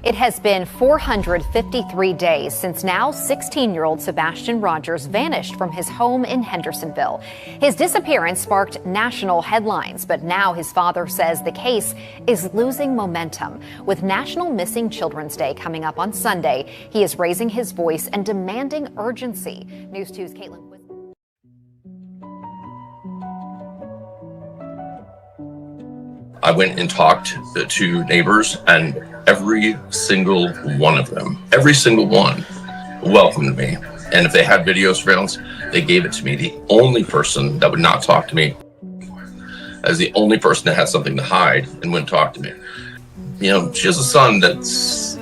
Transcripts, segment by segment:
It has been 453 days since now 16-year-old Sebastian Rogers vanished from his home in Hendersonville. His disappearance sparked national headlines, but now his father says the case is losing momentum. With National Missing Children's Day coming up on Sunday, he is raising his voice and demanding urgency. News 2's Caitlin. I went and talked to neighbors, and every single one of them, every single one, welcomed me. And if they had video surveillance, they gave it to me. The only person that would not talk to me, as the only person that had something to hide and wouldn't talk to me. You know, she has a son that's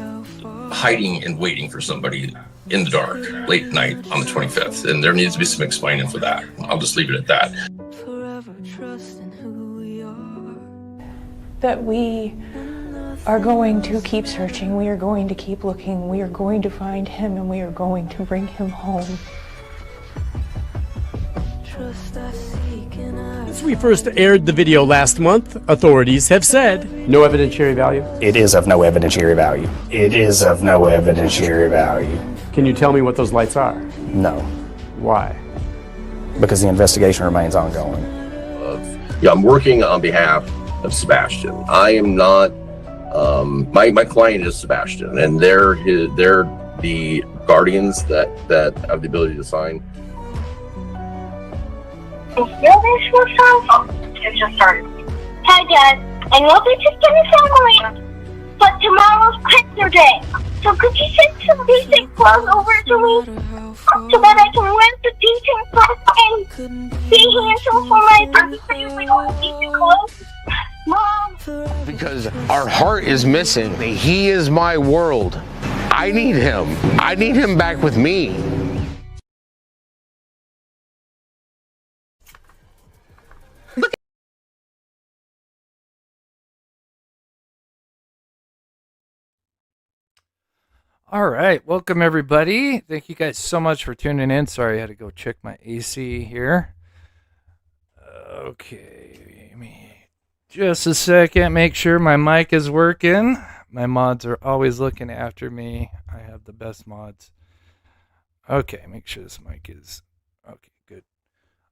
hiding and waiting for somebody in the dark, late night on the 25th. And there needs to be some explaining for that. I'll just leave it at that. That we are going to keep searching, we are going to keep looking, we are going to find him, and we are going to bring him home. Since we first aired the video last month, authorities have said no evidentiary value. It is of no evidentiary value. It is of no evidentiary value. Can you tell me what those lights are? No. Why? Because the investigation remains ongoing. Yeah, I'm working on behalf of Sebastian. I am not, my client is Sebastian, and they're the guardians that have the ability to sign. It just started. Hi Dad, I know this is gonna sound weird, but tomorrow's picture day. So could you send some decent clothes over to me so that I can wear the decent clothes and be handsome for my birthday with all decent clothes? Mom! Because our heart is missing. He is my world. I need him. I need him back with me. All right, welcome everybody. Thank you guys so much for tuning in. Sorry, I had to go check my AC here. Okay, give me just a second. Make sure my mic is working. My mods are always looking after me. I have the best mods. Okay, make sure this mic is okay. Good.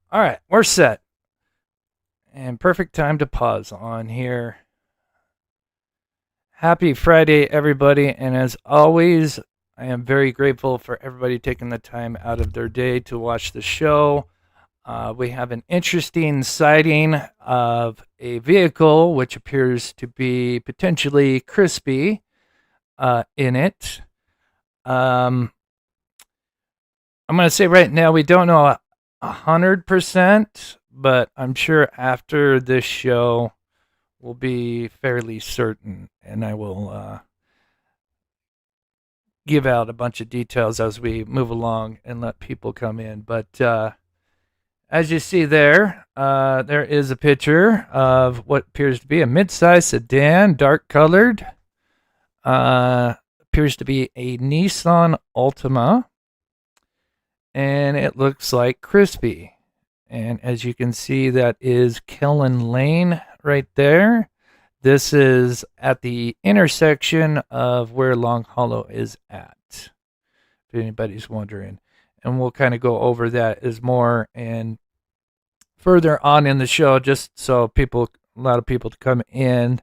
All right, we're set. And perfect time to pause on here. Happy Friday, everybody, and as always, I am very grateful for everybody taking the time out of their day to watch the show. We have an interesting sighting of a vehicle which appears to be potentially Chrispy in it. I'm going to say right now we don't know 100%, but I'm sure after this show will be fairly certain, and I will give out a bunch of details as we move along and let people come in. But as you see there, there is a picture of what appears to be a mid-size sedan, dark-colored. Appears to be a Nissan Altima, and it looks like Chrispy. And as you can see, that is Kellen Lane right there. This is at the intersection of where Long Hollow is at, if anybody's wondering. And we'll kind of go over that as more and further on in the show, just so a lot of people to come in.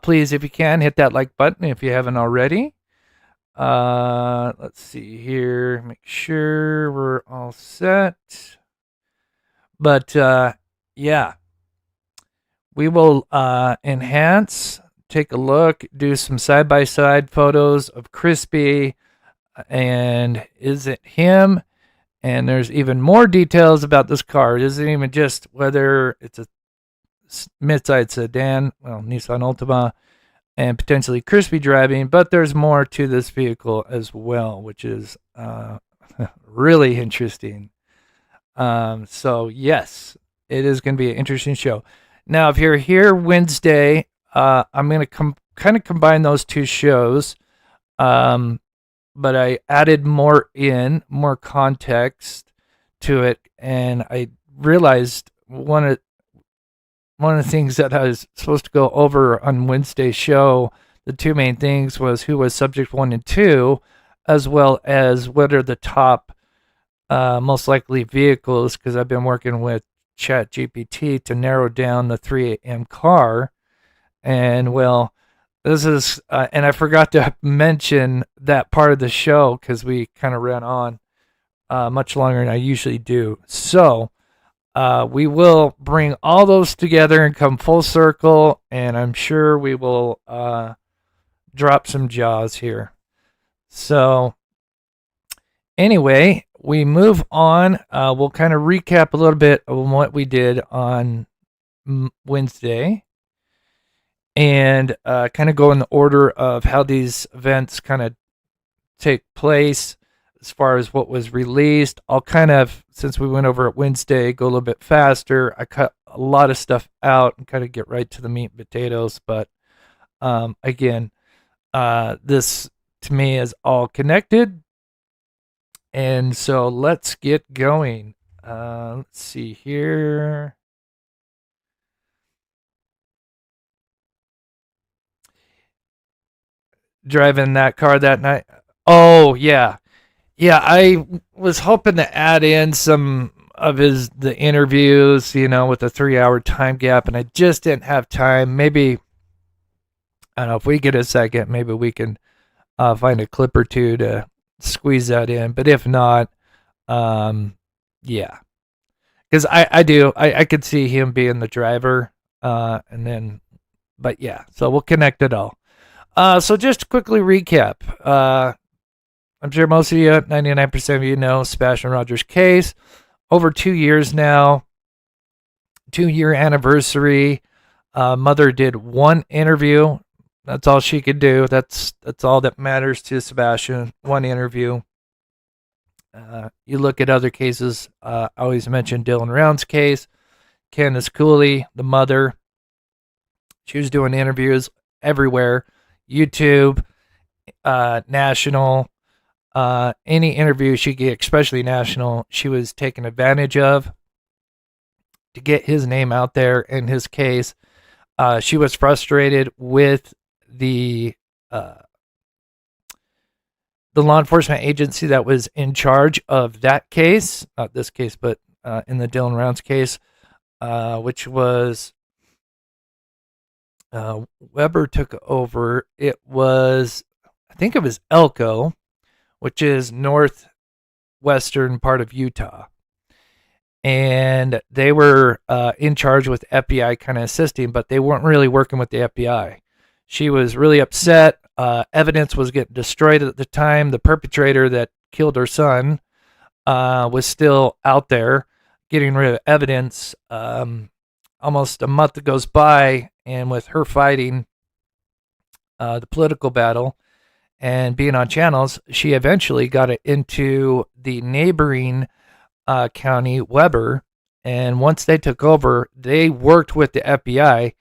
Please, if you can, hit that like button if you haven't already. Let's see here. Make sure we're all set. But, yeah. We will enhance, take a look, do some side-by-side photos of Chrispy, and is it him? And there's even more details about this car. It isn't even just whether it's a mid-size sedan, well, Nissan Altima, and potentially Chrispy driving, but there's more to this vehicle as well, which is really interesting. So, yes, it is going to be an interesting show. Now, if you're here Wednesday, I'm going to kind of combine those two shows, but I added more context to it, and I realized one of the things that I was supposed to go over on Wednesday's show the two main things was who was subject 1 and 2, as well as what are the top most likely vehicles, because I've been working with ChatGPT to narrow down the 3 a.m. car. And well, this is, and I forgot to mention that part of the show because we kind of ran on much longer than I usually do. So we will bring all those together and come full circle, and I'm sure we will drop some jaws here. So anyway, we move on. We'll kind of recap a little bit of what we did on Wednesday, and kind of go in the order of how these events kind of take place as far as what was released. I'll kind of, since we went over it Wednesday, go a little bit faster. I cut a lot of stuff out and kind of get right to the meat and potatoes. But again, this to me is all connected. And so let's get going. Let's see here. Driving that car that night. Oh, yeah. Yeah, I was hoping to add in some of the interviews, with a 3-hour time gap, and I just didn't have time. Maybe, I don't know, if we get a second, maybe we can find a clip or two to squeeze that in. But if not, yeah. Because I could see him being the driver, but yeah, so we'll connect it all. So just to quickly recap, I'm sure most of you, 99% of you know Sebastian Rogers' case. Over 2 years now, 2-year anniversary. Mother did 1 interview. That's all she could do. That's all that matters to Sebastian. 1 interview. You look at other cases. I always mention Dylan Round's case. Candace Cooley, the mother. She was doing interviews everywhere. YouTube, national, any interview she get, especially national, she was taken advantage of to get his name out there in his case. She was frustrated with the law enforcement agency that was in charge of that case, not this case, but in the Dylan Rounds case, which was Weber took over. It was, I think it was Elko, which is northwestern part of Utah. And they were in charge with FBI kind of assisting, but they weren't really working with the FBI. She was really upset. Evidence was getting destroyed at the time. The perpetrator that killed her son was still out there getting rid of evidence. Almost a month goes by, and with her fighting the political battle and being on channels, she eventually got it into the neighboring county, Weber. And once they took over, they worked with the FBI,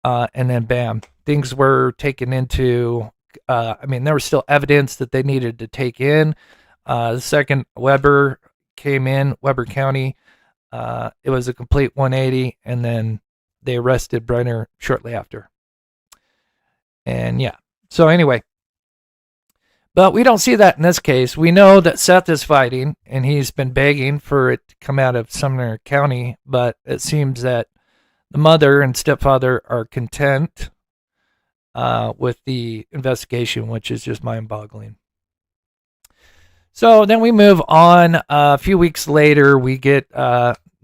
and then bam, things were taken into, there was still evidence that they needed to take in. The second Weber came in, Weber County, it was a complete 180, and then they arrested Brenner shortly after. And yeah, so anyway, but we don't see that in this case. We know that Seth is fighting, and he's been begging for it to come out of Sumner County, but it seems that the mother and stepfather are content with the investigation, which is just mind-boggling. So then we move on. A few weeks later, we get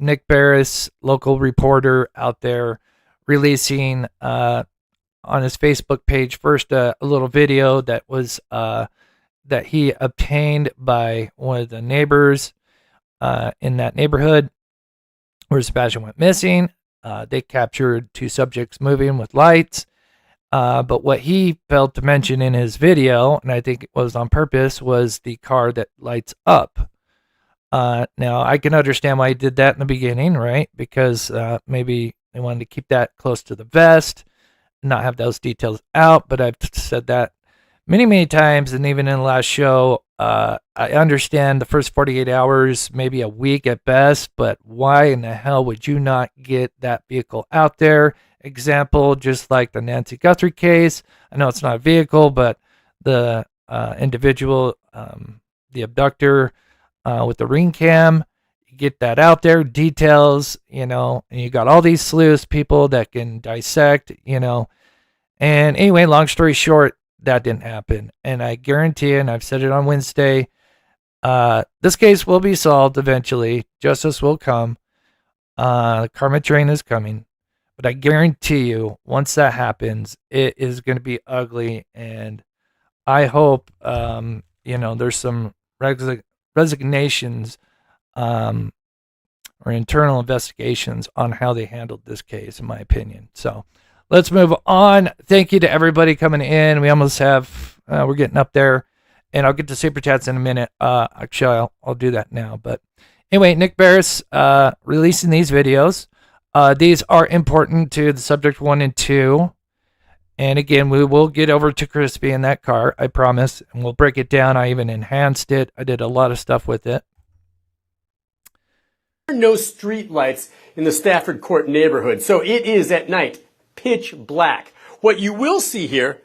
Nick Barris, local reporter out there, releasing on his Facebook page first a little video that was that he obtained by one of the neighbors in that neighborhood where Sebastian went missing. They captured 2 subjects moving with lights. But what he failed to mention in his video, and I think it was on purpose, was the car that lights up. Now, I can understand why he did that in the beginning, right? Because maybe they wanted to keep that close to the vest, not have those details out. But I've said that many, many times, and even in the last show, I understand the first 48 hours, maybe a week at best, but why in the hell would you not get that vehicle out there example, just like the Nancy Guthrie case. I know it's not a vehicle, but the individual, the abductor with the ring cam, you get that out there, details, and you got all these sleuths, people that can dissect, And anyway, long story short, that didn't happen. And I guarantee you, and I've said it on Wednesday, this case will be solved eventually. Justice will come. The karma train is coming. But I guarantee you, once that happens, it is going to be ugly. And I hope, there's some resignations or internal investigations on how they handled this case, in my opinion. So let's move on. Thank you to everybody coming in. We almost have, we're getting up there. And I'll get to super chats in a minute. Actually, I'll do that now. But anyway, Nick Barris releasing these videos. These are important to the subject 1 and 2. And again, we will get over to Chrispy in that car, I promise. And we'll break it down. I even enhanced it. I did a lot of stuff with it. There are no street lights in the Stafford Court neighborhood, so it is at night pitch black. What you will see here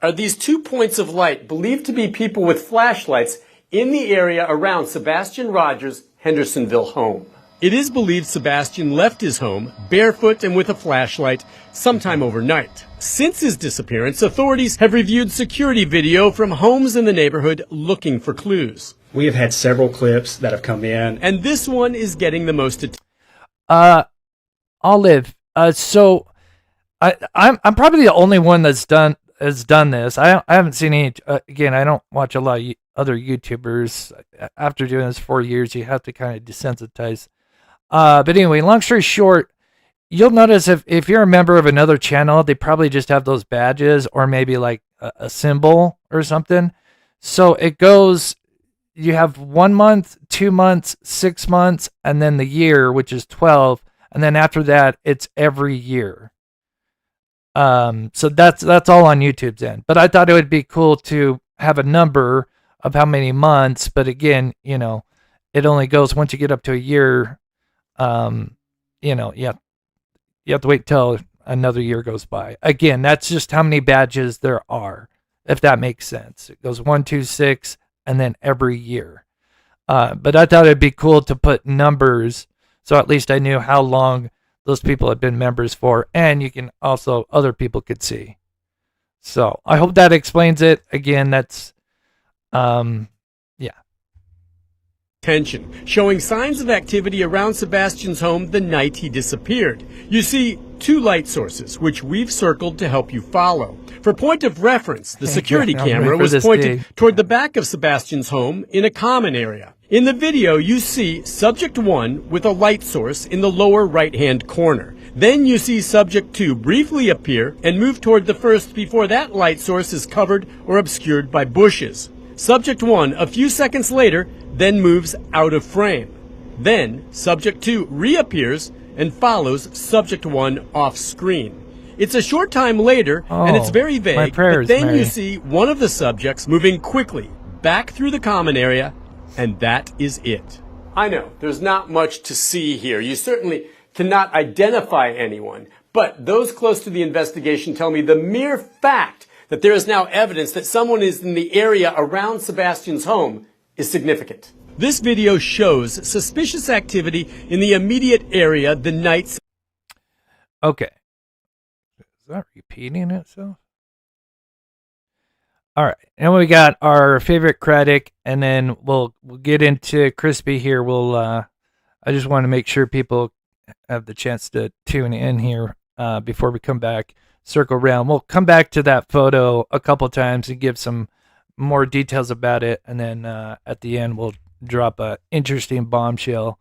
are these 2 points of light believed to be people with flashlights in the area around Sebastian Rogers' Hendersonville home. It is believed Sebastian left his home barefoot and with a flashlight sometime overnight. Since his disappearance, authorities have reviewed security video from homes in the neighborhood looking for clues. We have had several clips that have come in. And this one is getting the most attention. Olive, so I'm probably the only one has done this. I haven't seen any. Again, I don't watch a lot of other YouTubers. After doing this 4 years, you have to kind of desensitize. But anyway, long story short, you'll notice if you're a member of another channel, they probably just have those badges or maybe like a symbol or something. So it goes. You have 1 month, 2 months, 6 months, and then the year, which is 12, and then after that, it's every year. So that's all on YouTube's end. But I thought it would be cool to have a number of how many months. But again, it only goes once you get up to a year. You have to wait till another year goes by. Again, that's just how many badges there are, if that makes sense. It goes 1, 2, 6, and then every year. But I thought it'd be cool to put numbers, so at least I knew how long those people had been members for, and you can also, other people could see. So I hope that explains it. Again, that's, Tension, showing signs of activity around Sebastian's home the night he disappeared. You see 2 light sources, which we've circled to help you follow. For point of reference, the security camera was pointed toward the back of Sebastian's home in a common area. In the video, you see subject 1 with a light source in the lower right-hand corner. Then you see subject 2 briefly appear and move toward the first before that light source is covered or obscured by bushes. Subject 1, a few seconds later, then moves out of frame. Then, subject 2 reappears and follows subject 1 off screen. It's a short time later, and it's very vague, but then you see one of the subjects moving quickly back through the common area, and that is it. I know, there's not much to see here. You certainly cannot identify anyone, but those close to the investigation tell me the mere fact that there is now evidence that someone is in the area around Sebastian's home is significant. This video shows suspicious activity in the immediate area the night. Okay. Is that repeating itself? All right. And we got our favorite critic, and then we'll get into Chrispy here. I just want to make sure people have the chance to tune in here before we come back. Circle around. We'll come back to that photo a couple times and give some more details about it, and then at the end we'll drop a interesting bombshell.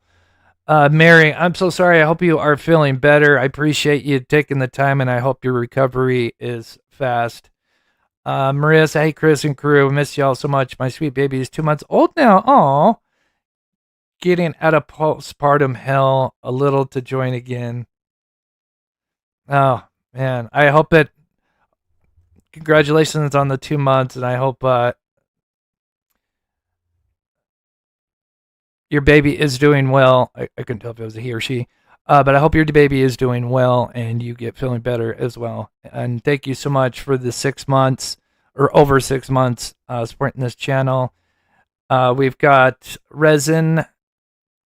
Mary, I'm so sorry. I hope you are feeling better. I appreciate you taking the time, and I hope your recovery is fast. Marissa, hey Chris and crew, miss y'all so much. My sweet baby is 2 months old now. Aw, getting out of postpartum hell, a little to join again. Oh man, I hope it. Congratulations on the 2 months, and I hope your baby is doing well. I couldn't tell if it was a he or she. But I hope your baby is doing well and you get feeling better as well. And thank you so much for the 6 months or over 6 months supporting this channel. We've got Resin.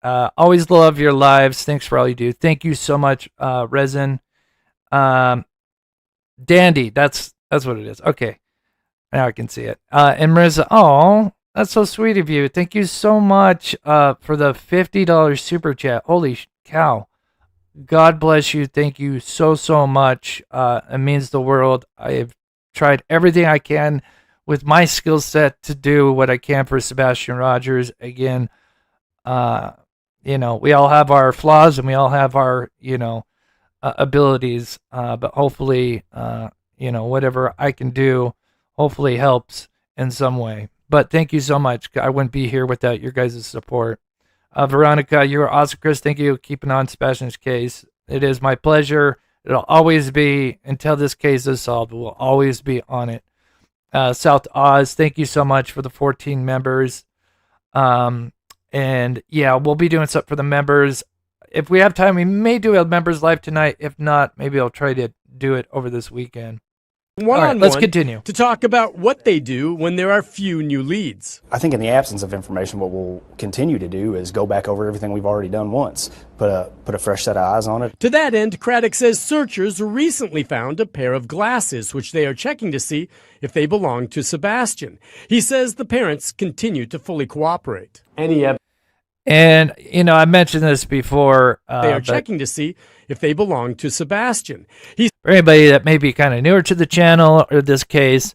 Always love your lives. Thanks for all you do. Thank you so much, Resin. Dandy, that's what it is. Okay, now I can see it. And Marissa, oh, that's so sweet of you. Thank you so much for the $50 super chat. Holy cow. God bless you. Thank you so much. It means the world. I have tried everything I can with my skill set to do what I can for Sebastian Rogers. Again, we all have our flaws and we all have our, abilities. But hopefully, whatever I can do, hopefully helps in some way. But thank you so much. I wouldn't be here without your guys' support. Veronica, you are awesome, Chris. Thank you for keeping on Sebastian's case. It is my pleasure. It'll always be until this case is solved. We'll always be on it. South Oz, thank you so much for the 14 members. And yeah, we'll be doing stuff for the members. If we have time, we may do a members live tonight. If not, maybe I'll try to do it over this weekend. One-on-one, let's continue to talk about what they do when there are few new leads. I think in the absence of information, what we'll continue to do is go back over everything we've already done once, put a fresh set of eyes on it. To that end, Craddock says searchers recently found a pair of glasses, which they are checking to see if they belong to Sebastian. He says the parents continue to fully cooperate. And, I mentioned this before. They are checking to see if they belong to Sebastian. For anybody that may be kind of newer to the channel or this case,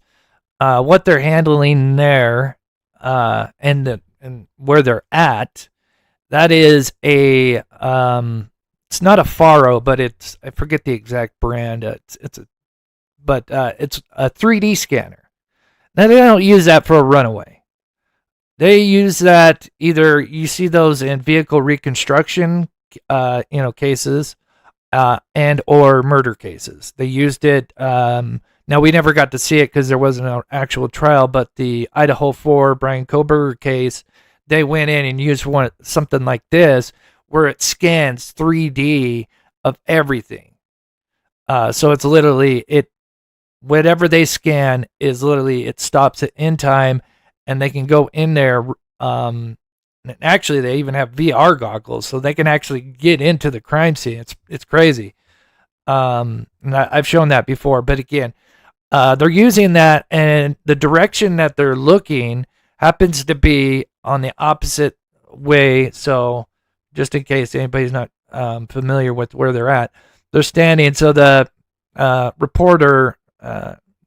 what they're handling there and where they're at, that is it's not a Faro, but I forget the exact brand. It's a 3D scanner. Now, they don't use that for a runaway. They use that either you see those in vehicle reconstruction, cases, and or murder cases. They used it. Now we never got to see it because there wasn't an actual trial. But the Idaho 4 Brian Koberger case, they went in and used something like this, where it scans 3D of everything. So it's literally whatever they scan is literally it stops it in time. And they can go in there. And actually, they even have VR goggles, so they can actually get into the crime scene. It's crazy. And I've shown that before, but again, they're using that, and the direction that they're looking happens to be on the opposite way. So, just in case anybody's not familiar with where they're at, they're standing. So the reporter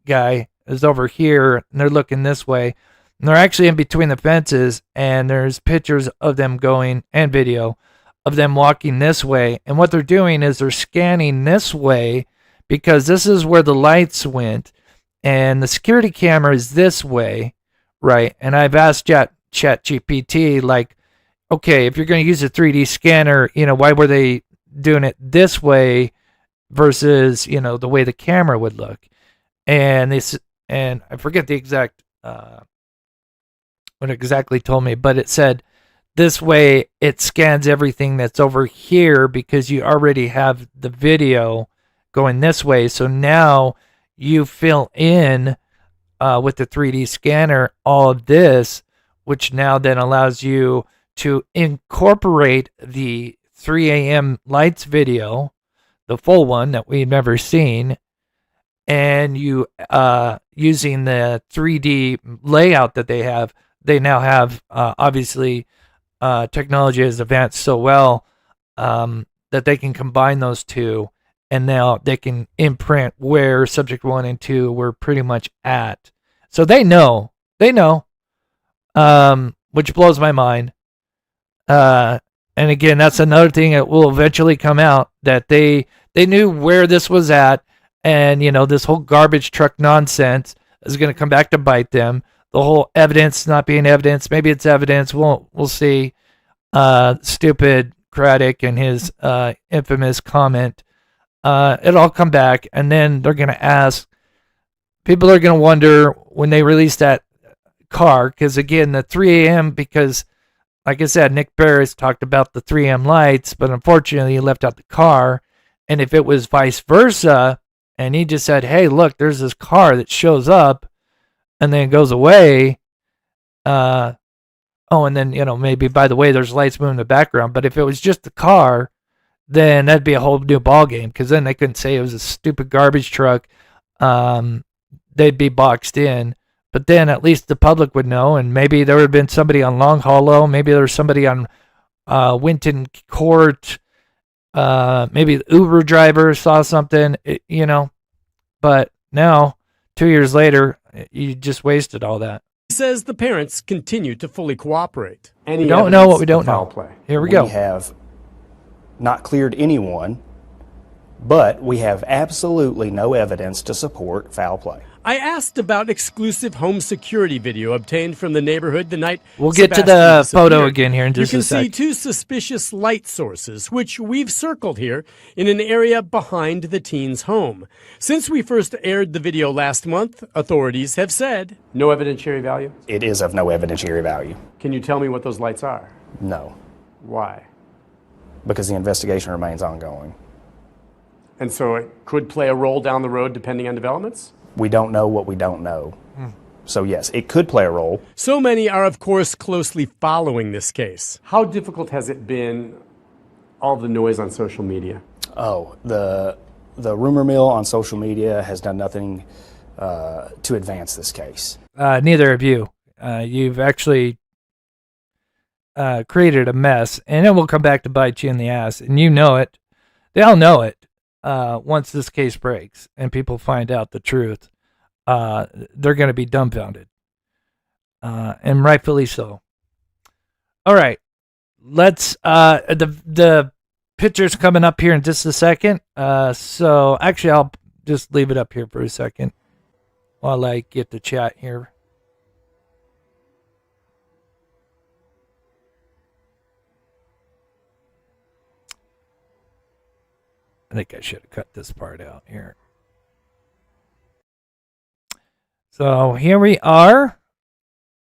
guy is over here, and they're looking this way. And they're actually in between the fences, and there's pictures of them going and video of them walking this way. And what they're doing is they're scanning this way because this is where the lights went, and the security camera is this way, right? And I've asked ChatGPT, like, okay, if you're going to use a 3D scanner, why were they doing it this way versus, the way the camera would look? And I forget the exact what it exactly told me, but it said this way it scans everything that's over here because you already have the video going this way. So now you fill in with the 3D scanner all of this, which now then allows you to incorporate the 3 a.m. lights video, the full one that we've never seen, and you using the 3D layout that they have. They now have, obviously, technology has advanced so well that they can combine those two, and now they can imprint where subject 1 and 2 were pretty much at. So they know, which blows my mind. And again, that's another thing that will eventually come out, that they knew where this was at, and, this whole garbage truck nonsense is going to come back to bite them. The whole evidence not being evidence, maybe it's evidence. We'll see. Stupid Craddock and his infamous comment. It'll all come back, and then they're going to ask. People are going to wonder when they release that car, because again, the 3 a.m. because like I said, Nick Barris talked about the 3M lights, but unfortunately he left out the car. And if it was vice versa, and he just said, hey, look, there's this car that shows up and then goes away. And then, maybe, by the way, there's lights moving in the background. But if it was just the car, then that'd be a whole new ballgame, because then they couldn't say it was a stupid garbage truck. They'd be boxed in. But then at least the public would know, and maybe there would have been somebody on Long Hollow. Maybe there was somebody on Winton Court. Maybe the Uber driver saw something, But now, 2 years later, you just wasted all that. He says the parents continue to fully cooperate. We don't know what we don't know. Play. Here we go. We have not cleared anyone, but we have absolutely no evidence to support foul play. I asked about exclusive home security video obtained from the neighborhood the night We'll get to Sebastian the photo disappeared. again here in just a sec. You can see two suspicious light sources, which we've circled here in an area behind the teen's home. Since we first aired the video last month, authorities have said no evidentiary value. It is of no evidentiary value. Can you tell me what those lights are? No, Why? because the investigation remains ongoing. And so it could play a role down the road depending on developments? We don't know what we don't know. So yes, it could play a role. So many are, of course, closely following this case. How difficult has it been, all the noise on social media? Oh, the rumor mill on social media has done nothing to advance this case. Neither of you. You've actually created a mess, and it will come back to bite you in the ass, and you know it. They'll know it once this case breaks and people find out the truth. They're going to be dumbfounded, and rightfully so. All right, let's. The picture's coming up here in just a second. So actually, I'll just leave it up here for a second while I get the chat here. I think I should have cut this part out here. So here we are.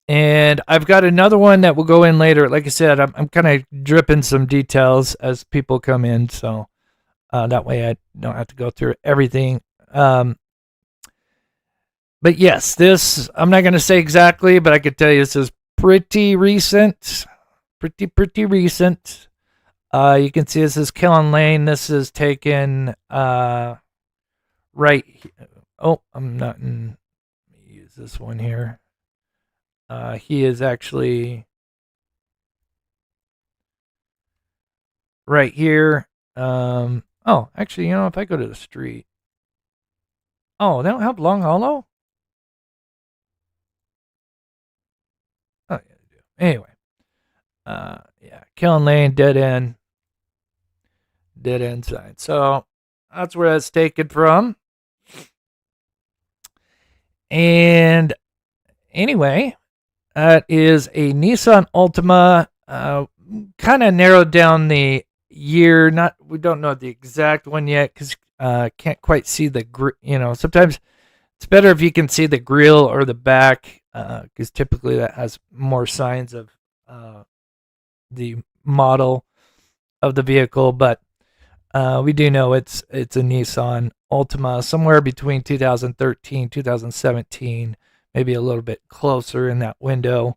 And I've got another one that will go in later. Like I said, I'm kind of dripping some details as people come in. So that way I don't have to go through everything. But yes, this, I'm not going to say exactly, but I could tell you this is pretty recent. Pretty recent. You can see this is Killen Lane. This is taken right. Oh, I'm not in. Let me use this one here. He is actually right here. Oh, actually, if I go to the street. Oh, they don't have Long Hollow? Oh, yeah, they do. Anyway. Yeah, Killen Lane, dead end sign. So that's where that's taken from. And anyway, that is a Nissan Altima. Kind of narrowed down the year. We don't know the exact one yet because can't quite see the sometimes it's better if you can see the grill or the back because typically that has more signs of the model of the vehicle, but we do know it's a Nissan Altima, somewhere between 2013, 2017, maybe a little bit closer in that window.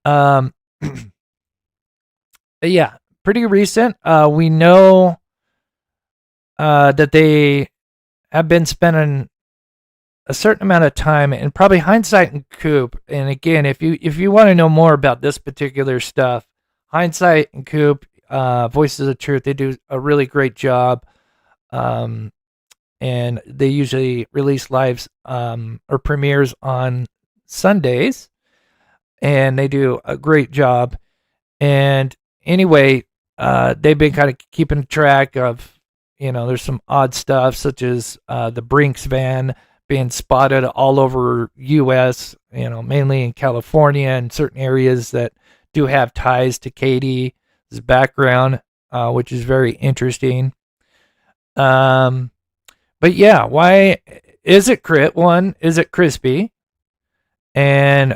Yeah, pretty recent. We know that they have been spending a certain amount of time, and probably Hindsight and Coop. And again, if you want to know more about this particular stuff, Hindsight and Coop, Voices of Truth, they do a really great job. And they usually release lives or premieres on Sundays, and they do a great job. And anyway, they've been kind of keeping track of, there's some odd stuff such as the Brinks van being spotted all over U.S., mainly in California and certain areas that do have ties to Katie's background, which is very interesting. But yeah, why is it Crit? One, is it Chrispy? And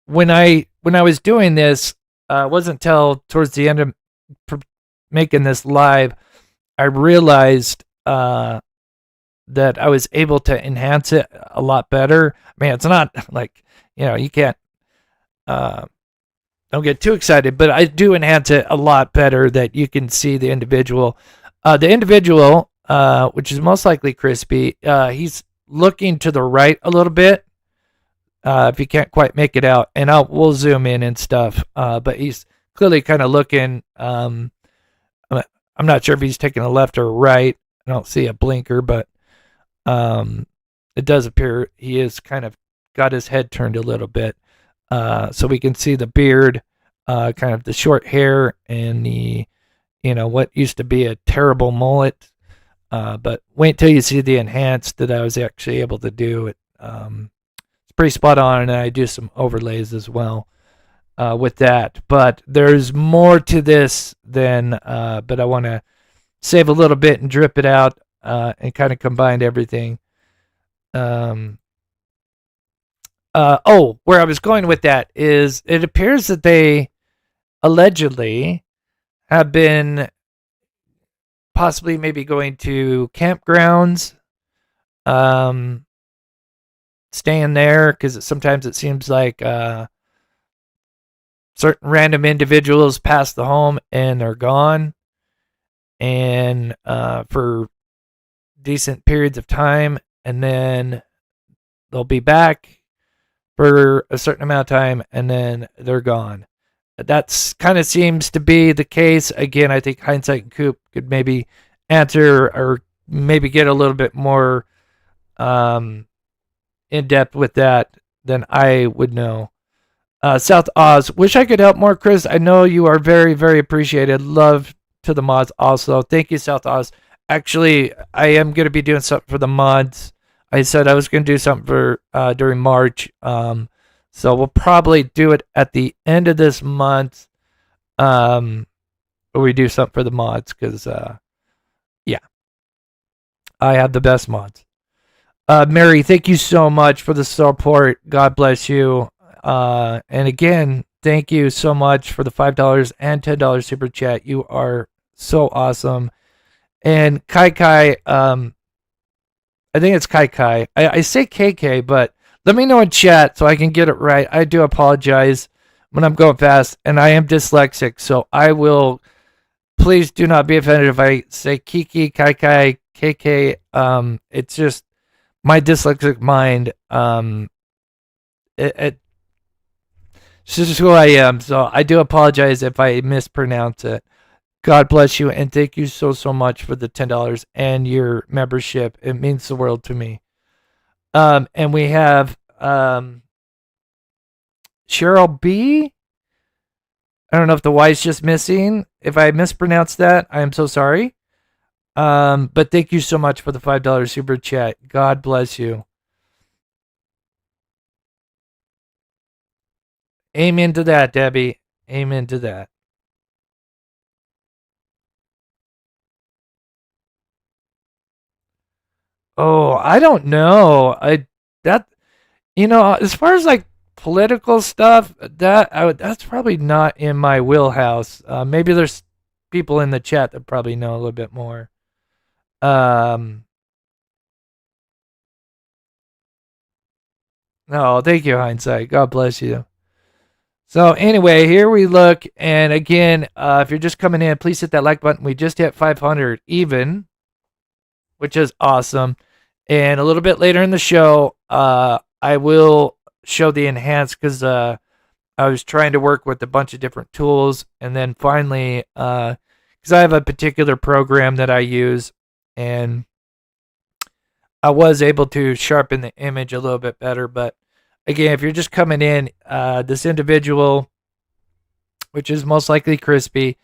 when I when I was doing this, it wasn't until towards the end of making this live, I realized that I was able to enhance it a lot better. I mean, it's not like, you can't, don't get too excited, but I do enhance it a lot better that you can see the individual. The individual, which is most likely Chrispy, he's looking to the right a little bit. If you can't quite make it out, and we'll zoom in and stuff. But he's clearly kind of looking. I'm not sure if he's taking a left or right. I don't see a blinker, but it does appear he is kind of got his head turned a little bit. So we can see the beard, kind of the short hair, and the, what used to be a terrible mullet. But wait till you see the enhanced that I was actually able to do. It's pretty spot on, and I do some overlays as well with that. But there's more to this than, but I want to save a little bit and drip it out and kind of combine everything. Where I was going with that is it appears that they allegedly have been possibly maybe going to campgrounds, staying there, because sometimes it seems like certain random individuals pass the home and they're gone, and for decent periods of time, and then they'll be back for a certain amount of time, and then they're gone. That's kind of seems to be the case. Again, I think Hindsight and Coop could maybe answer or maybe get a little bit more in depth with that than I would know. South Oz, wish I could help more, Chris. I know you are very, very appreciated. Love to the mods also. Thank you, South Oz. Actually, I am going to be doing something for the mods. I said I was going to do something for during March. So we'll probably do it at the end of this month. Where we do something for the mods, because yeah, I have the best mods. Mary, thank you so much for the support. God bless you. And again, thank you so much for the $5 and $10 super chat. You are so awesome. And Kai, I think it's Kai. I say KK, but let me know in chat so I can get it right. I do apologize when I'm going fast, and I am dyslexic, so I will. Please do not be offended if I say Kiki, Kai, KK. It's just my dyslexic mind. It's just who I am, so I do apologize if I mispronounce it. God bless you, and thank you so much for the $10 and your membership. It means the world to me. And we have Cheryl B. I don't know if the Y's just missing. If I mispronounced that, I am so sorry. But thank you so much for the $5 super chat. God bless you. Amen to that, Debbie. Amen to that. Oh, I don't know. As far as like political stuff, that's probably not in my wheelhouse. Maybe there's people in the chat that probably know a little bit more. No, thank you, Hindsight. God bless you. So anyway, here we look, and again, if you're just coming in, please hit that like button. We just hit 500 even, which is awesome. And a little bit later in the show, I will show the enhanced, because I was trying to work with a bunch of different tools, and then finally, because I have a particular program that I use, and I was able to sharpen the image a little bit better. But again, if you're just coming in, this individual, which is most likely Chrispy,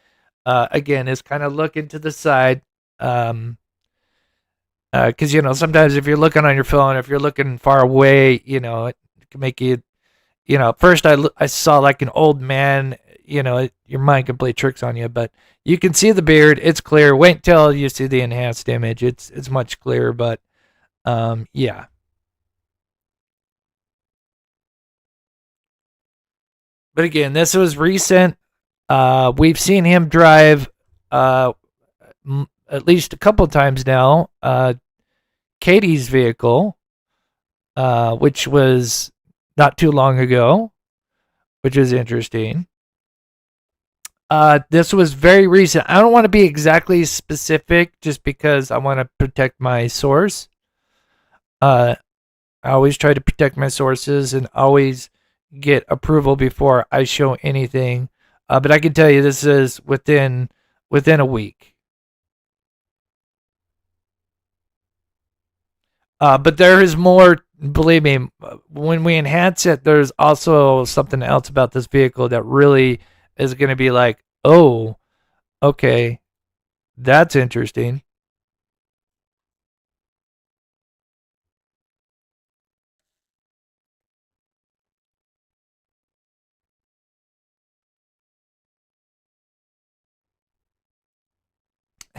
again, is kind of looking to the side. Because, sometimes if you're looking on your phone, if you're looking far away, it can make you, first I saw like an old man, your mind can play tricks on you, but you can see the beard. It's clear. Wait until you see the enhanced image. It's much clearer, but yeah. But again, this was recent. We've seen him drive at least a couple times now. Katie's vehicle, which was not too long ago, which is interesting. This was very recent. I don't want to be exactly specific just because I want to protect my source. I always try to protect my sources and always get approval before I show anything. But I can tell you this is within a week. But there is more, believe me, when we enhance it, there's also something else about this vehicle that really is going to be like, oh, okay, that's interesting.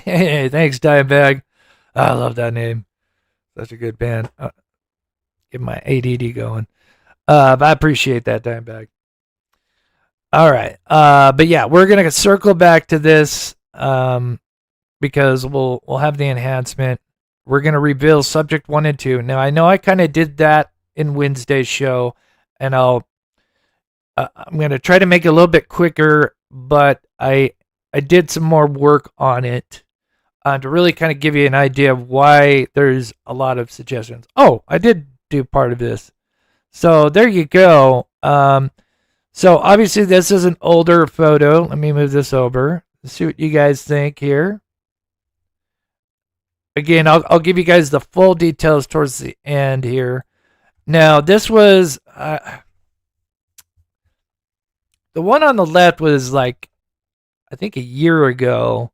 Hey, thanks, Dimebag. I love that name. Such a good band. Get my ADD going. But I appreciate that, Dimebag. All right. But yeah, we're gonna circle back to this because we'll have the enhancement. We're gonna reveal subject 1 and 2. Now I know I kind of did that in Wednesday's show, and I'm gonna try to make it a little bit quicker, but I did some more work on it to really kind of give you an idea of why there's a lot of suggestions. Oh, I did do part of this. So there you go. So obviously this is an older photo. Let me move this over. Let's see what you guys think here. Again, I'll give you guys the full details towards the end here. Now, this was the one on the left was like, I think a year ago.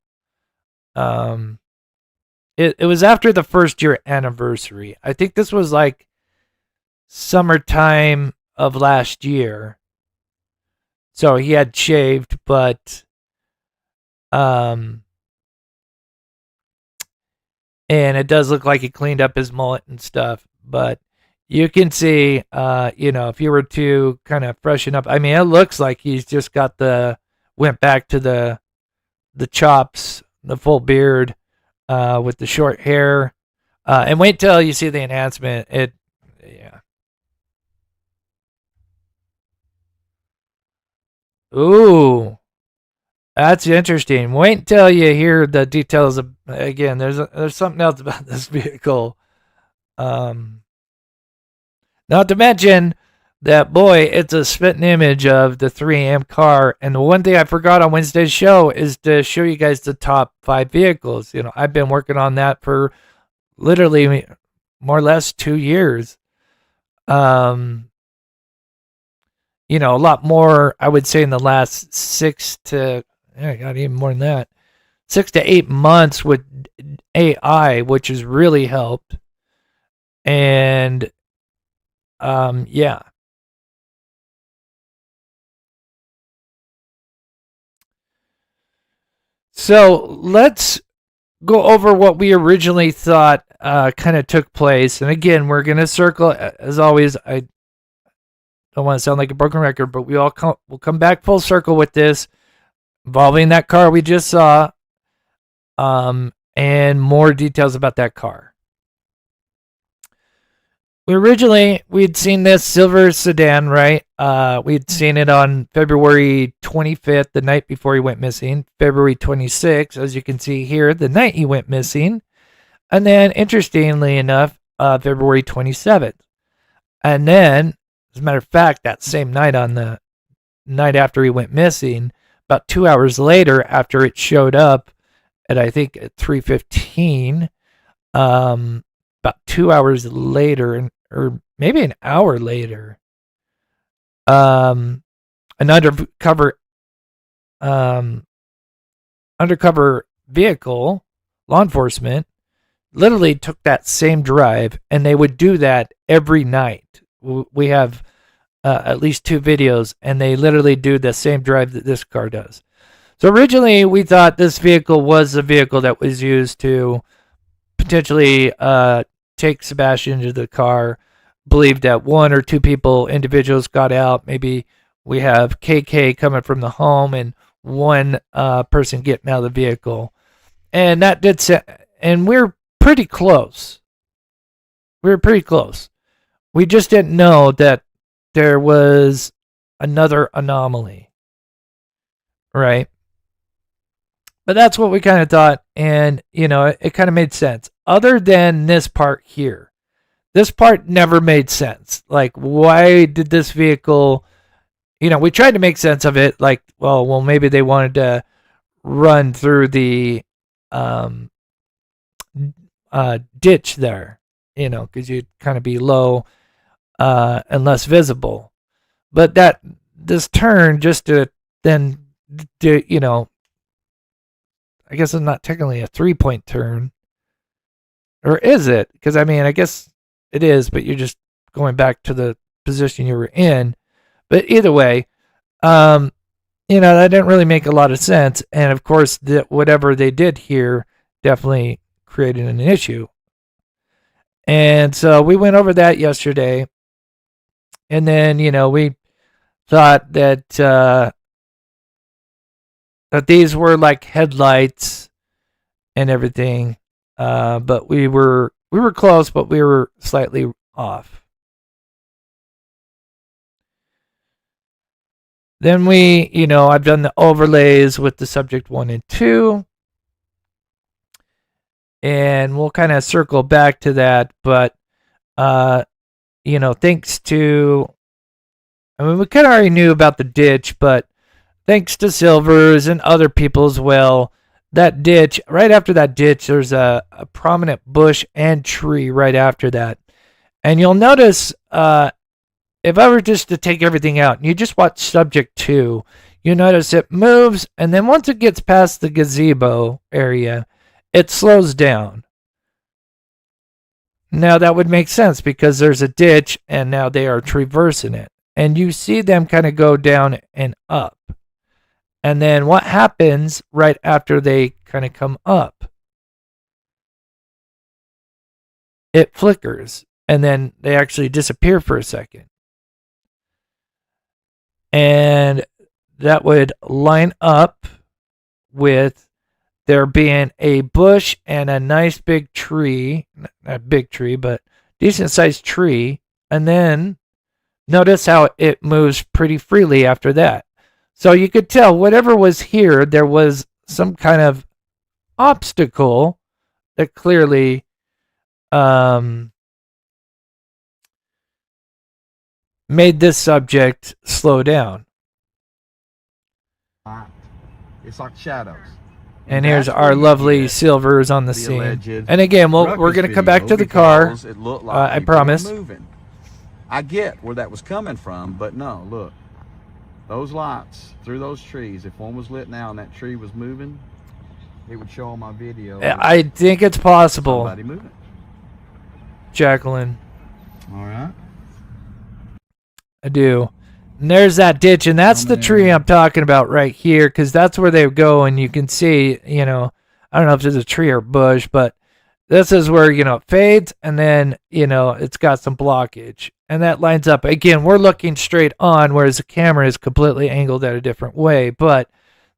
It was after the first year anniversary. I think this was like summertime of last year. So he had shaved, but and it does look like he cleaned up his mullet and stuff. But you can see, if you were to kind of freshen up, I mean, it looks like he's just went back to the chops, the full beard, with the short hair. And wait till you see the enhancement. Yeah. Ooh, that's interesting. Wait until you hear the details of, again, there's something else about this vehicle. Not to mention that, boy, it's a spitting image of the 3AM car. And the one thing I forgot on Wednesday's show is to show you guys the top 5 vehicles. I've been working on that for literally more or less 2 years. A lot more, I would say, in the last 6 to, got even more than that, 6 to 8 months with AI, which has really helped. And, yeah. So let's go over what we originally thought kind of took place. And again, we're going to circle, as always, I don't want to sound like a broken record, but we'll come back full circle with this, involving that car we just saw, and more details about that car. We'd seen this silver sedan, right? We'd seen it on February 25th, the night before he went missing. February 26th, as you can see here, the night he went missing. And then, interestingly enough, February 27th. And then, as a matter of fact, that same night, on the night after he went missing, about 2 hours later, after it showed up at, I think, at 3:15, about 2 hours later, or maybe an hour later, an undercover vehicle, law enforcement, literally took that same drive, and they would do that every night. We have at least 2 videos, and they literally do the same drive that this car does. So originally, we thought this vehicle was a vehicle that was used to potentially take Sebastian into the car. Believed that 1 or 2 individuals got out. Maybe we have KK coming from the home and one person getting out of the vehicle. And that did and we're pretty close. We were pretty close. We just didn't know that there was another anomaly. Right? But that's what we kind of thought, and, it kind of made sense. Other than this part here. This part never made sense. Like, why did this vehicle, we tried to make sense of it, like, well, maybe they wanted to run through the ditch there, because you'd kind of be low and less visible. But this turn just to then, I guess it's not technically a 3-point turn. Or is it? Because, I guess it is, but you're just going back to the position you were in. But either way, that didn't really make a lot of sense. And, of course, whatever they did here definitely created an issue. And so we went over that yesterday. And then, we thought that these were like headlights and everything, but we were close, but we were slightly off. Then I've done the overlays with the subject 1 and 2, and we'll kind of circle back to that. But thanks to, we kind of already knew about the ditch, but thanks to Silvers and other people as well, that ditch, right after that ditch, there's a prominent bush and tree right after that. And you'll notice, if I were just to take everything out and you just watch subject 2, you notice it moves, and then once it gets past the gazebo area, it slows down. Now that would make sense because there's a ditch and now they are traversing it. And you see them kind of go down and up. And then what happens right after they kind of come up? It flickers, and then they actually disappear for a second. And that would line up with there being a bush and a nice big tree, not a big tree, but decent sized tree. And then notice how it moves pretty freely after that. So you could tell whatever was here, there was some kind of obstacle that clearly made this subject slow down. It's like shadows. And here's our lovely Silvers on the scene. And again, we're going to come back to the car. I promise. I get where that was coming from, but no, look. Those lights through those trees, if one was lit now and that tree was moving, it would show on my video. I think it's possible. Somebody moving. Jacqueline. All right. I do. And there's that ditch, and that's the tree I'm talking about right here, because that's where they go, and you can see, I don't know if it's a tree or bush, but this is where, it fades, and then, it's got some blockage. And that lines up. Again, we're looking straight on, whereas the camera is completely angled at a different way. But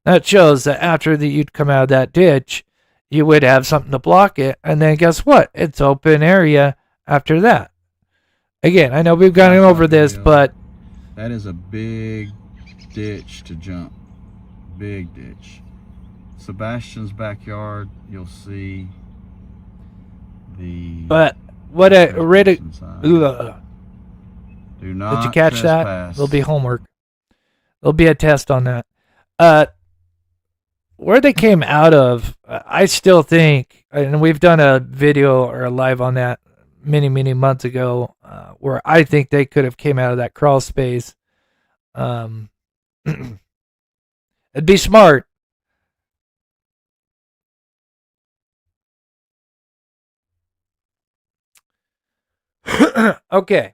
that shows that after you'd come out of that ditch, you would have something to block it. And then guess what? It's open area after that. Again, I know we've gone over this, but that is a big ditch to jump. Big ditch. Sebastian's backyard, you'll see the... But what a... Do not Did you catch trespass. That? There'll be homework. There'll be a test on that. Where they came out of, I still think, and we've done a video or a live on that many, many months ago, where I think they could have came out of that crawl space. It'd be smart. Okay.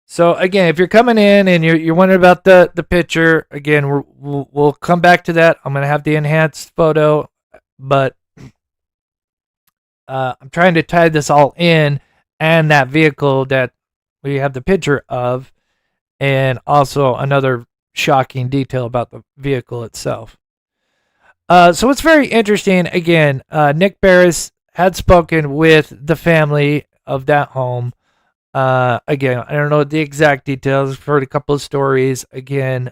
So again, if you're coming in and you're wondering about the picture, again, we'll come back to that. I'm gonna have the enhanced photo, but I'm trying to tie this all in, and that vehicle that we have the picture of, and also another shocking detail about the vehicle itself. So it's very interesting. Again, Nick Barris had spoken with the family of that home. Again, I don't know the exact details. I've heard a couple of stories again.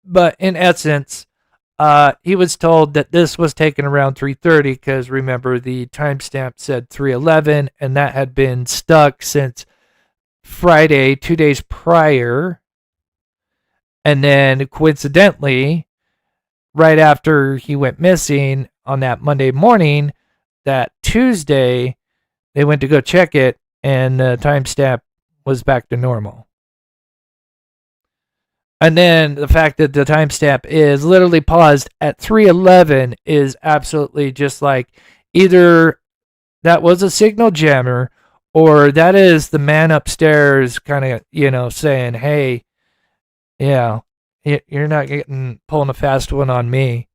But in essence, he was told that this was taken around 3:30 because remember the timestamp said 3:11 and that had been stuck since Friday, 2 days prior. And then coincidentally, right after he went missing on that Monday morning, that Tuesday, they went to go check it and the timestamp was back to normal. And then the fact that the timestamp is literally paused at 3:11 is absolutely just like either that was a signal jammer or that is the man upstairs kind of, saying, hey, yeah, you're not pulling a fast one on me.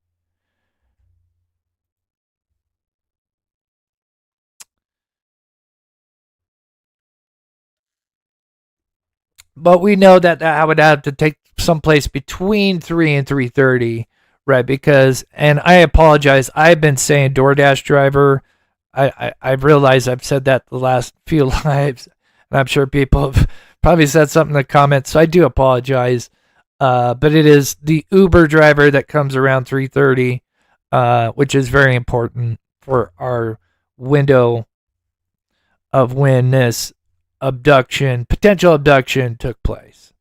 But we know that I would have to take someplace between 3 and 3:30, right? Because, and I apologize, I've been saying DoorDash driver. I've realized I've said that the last few lives, and I'm sure people have probably said something in the comments, so I do apologize. But it is the Uber driver that comes around 3:30, which is very important for our window of when this potential abduction took place.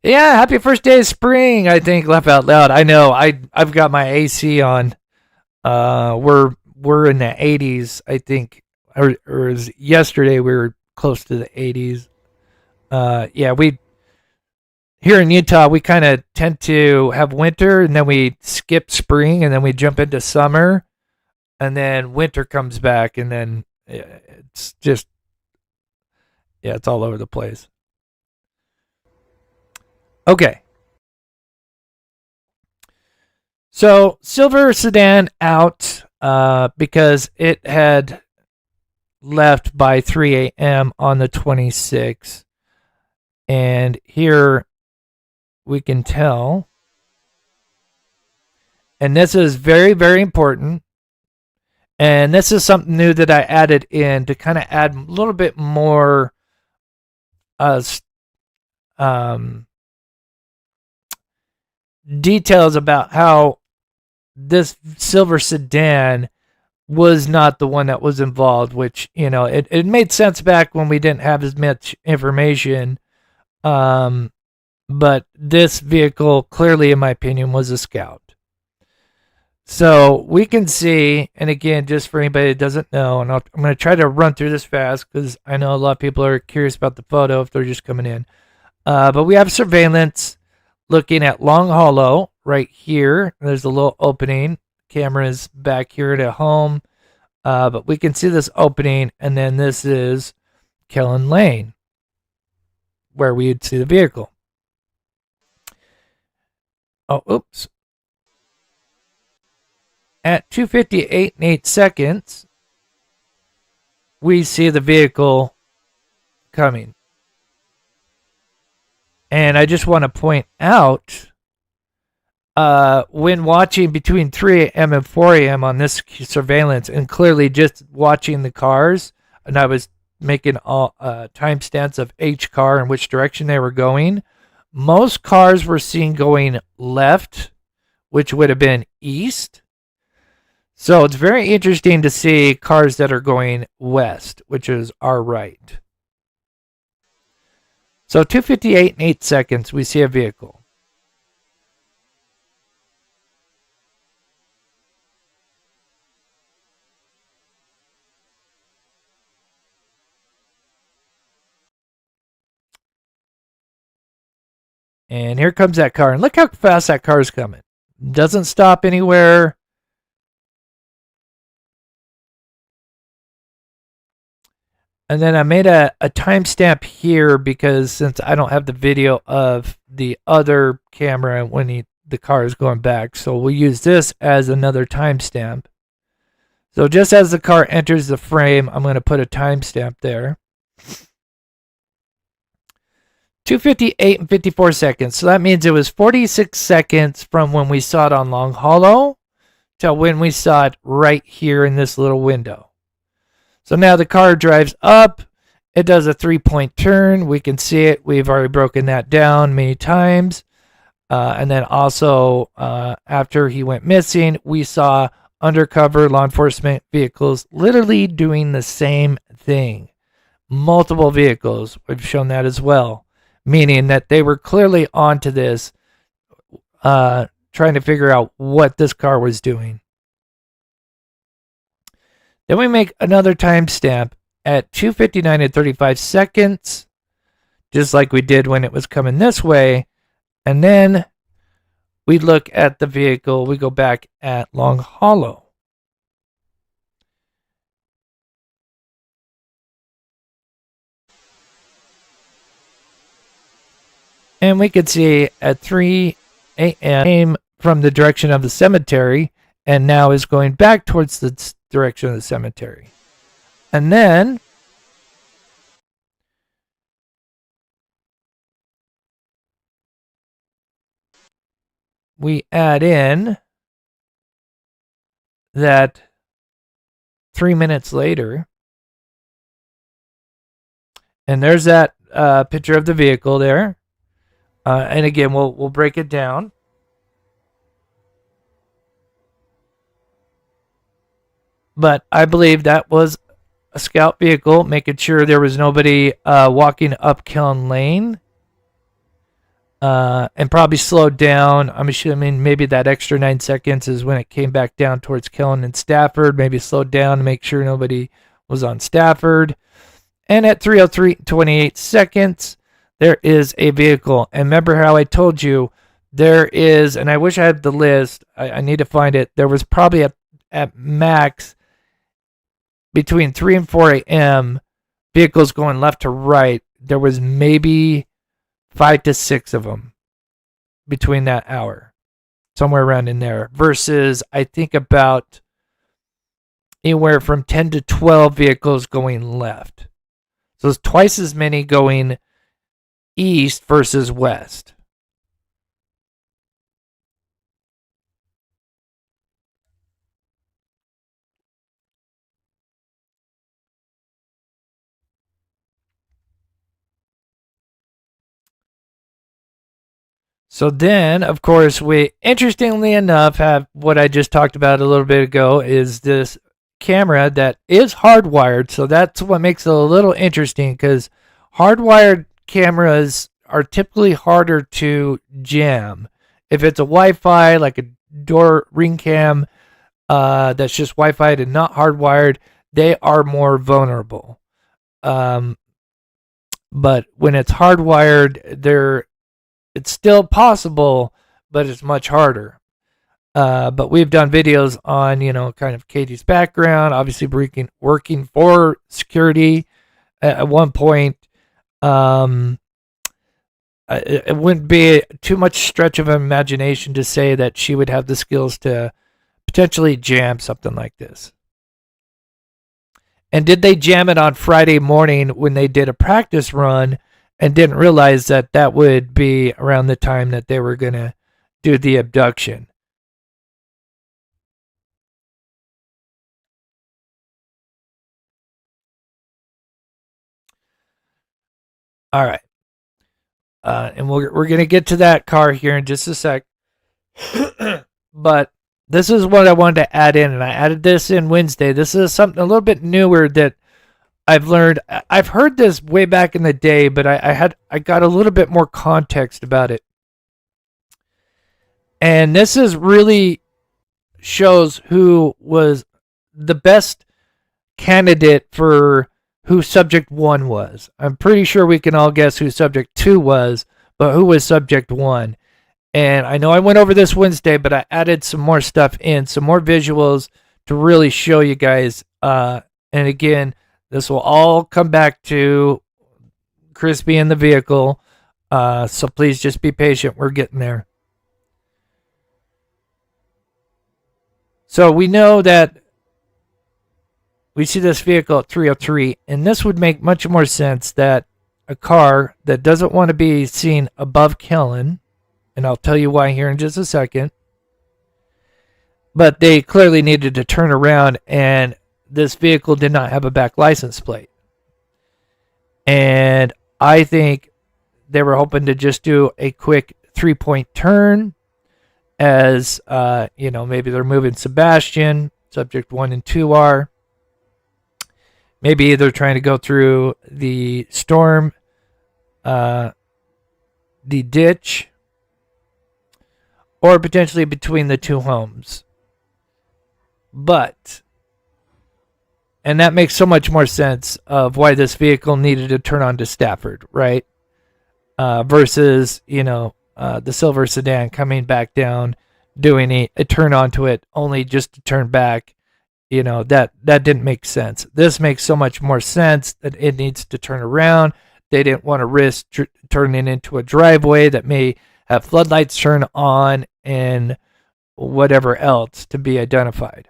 Yeah, happy first day of spring, I think, laugh out loud. I know, I've got my AC on. We're in the 80s, I think, or yesterday we were close to the 80s. Yeah, here in Utah, we kind of tend to have winter, and then we skip spring, and then we jump into summer, and then winter comes back, and then it's just, yeah, it's all over the place. Okay. So, silver sedan out because it had left by 3 a.m. on the 26th. And here we can tell, and this is very, very important, and this is something new that I added in to kind of add a little bit more details about how this silver sedan was not the one that was involved, which, it made sense back when we didn't have as much information. But this vehicle clearly, in my opinion, was a Scout. So we can see, and again, just for anybody that doesn't know, and I'm going to try to run through this fast because I know a lot of people are curious about the photo if they're just coming in. But we have surveillance looking at Long Hollow right here. There's a little opening. Camera's back here at home. But we can see this opening, and then this is Kellen Lane, where we'd see the vehicle. Oh, oops. At 2:58 and 8 seconds, we see the vehicle coming. And I just want to point out, when watching between 3 a.m. and 4 a.m. on this surveillance, and clearly just watching the cars, and I was making all timestamps of each car and which direction they were going, most cars were seen going left, which would have been east. So it's very interesting to see cars that are going west, which is our right. So 2:58 and 8 seconds, we see a vehicle. And here comes that car. And look how fast that car is coming. Doesn't stop anywhere. And then I made a timestamp here because since I don't have the video of the other camera when the car is going back. So we'll use this as another timestamp. So just as the car enters the frame, I'm going to put a timestamp there. 2:58 and 54 seconds. So that means it was 46 seconds from when we saw it on Long Hollow to when we saw it right here in this little window. So now the car drives up. It does a 3-point turn. We can see it. We've already broken that down many times. And then also, after he went missing, we saw undercover law enforcement vehicles literally doing the same thing. Multiple vehicles. We've shown that as well. Meaning that they were clearly onto this, trying to figure out what this car was doing. Then we make another timestamp at 2:59 and 35 seconds, just like we did when it was coming this way. And then we look at the vehicle. We go back at Long Hollow. And we could see at 3 a.m. came from the direction of the cemetery and now is going back towards the direction of the cemetery. And then we add in that 3 minutes later, and there's that picture of the vehicle there. And again, we'll break it down. But I believe that was a scout vehicle, making sure there was nobody walking up Kiln Lane. And probably slowed down. I'm assuming maybe that extra 9 seconds is when it came back down towards Kiln and Stafford. Maybe slowed down to make sure nobody was on Stafford. And at 3:03:28 seconds, there is a vehicle. And remember how I told you there is, and I wish I had the list. I need to find it. There was probably at max between 3 and 4 a.m. vehicles going left to right. There was maybe 5 to 6 of them between that hour, somewhere around in there, versus I think about anywhere from 10 to 12 vehicles going left. So it's twice as many going east versus west. So then, of course, we, interestingly enough, have what I just talked about a little bit ago, is this camera that is hardwired. So that's what makes it a little interesting, because hardwired cameras are typically harder to jam. If it's a Wi-Fi, like a door ring cam that's just Wi-Fi and not hardwired, they are more vulnerable. But when it's hardwired, it's still possible, but it's much harder. But we've done videos on, kind of Katie's background, obviously working for security at one point. It wouldn't be too much stretch of imagination to say that she would have the skills to potentially jam something like this. And did they jam it on Friday morning when they did a practice run and didn't realize that that would be around the time that they were going to do the abduction? All right. And we're going to get to that car here in just a sec. But this is what I wanted to add in, and I added this in Wednesday. This is something a little bit newer that I've learned. I've heard this way back in the day, but I got a little bit more context about it. And this is really shows who was the best candidate for who subject 1 was. I'm pretty sure we can all guess who subject 2 was, but who was subject 1? And I know I went over this Wednesday, but I added some more stuff in, some more visuals to really show you guys. And again, this will all come back to Chrispy in the vehicle. So please just be patient. We're getting there. So we know that we see this vehicle at 303, and this would make much more sense that a car that doesn't want to be seen above Kellen, and I'll tell you why here in just a second, but they clearly needed to turn around, and this vehicle did not have a back license plate. And I think they were hoping to just do a quick 3-point turn as, maybe they're moving Sebastian, subject 1 and 2 are. Maybe they're trying to go through the storm, the ditch, or potentially between the two homes. And that makes so much more sense of why this vehicle needed to turn onto Stafford, right? Versus, the silver sedan coming back down, doing a turn onto it only just to turn back. That didn't make sense. This makes so much more sense that it needs to turn around. They didn't want to risk turning into a driveway that may have floodlights turn on and whatever else to be identified.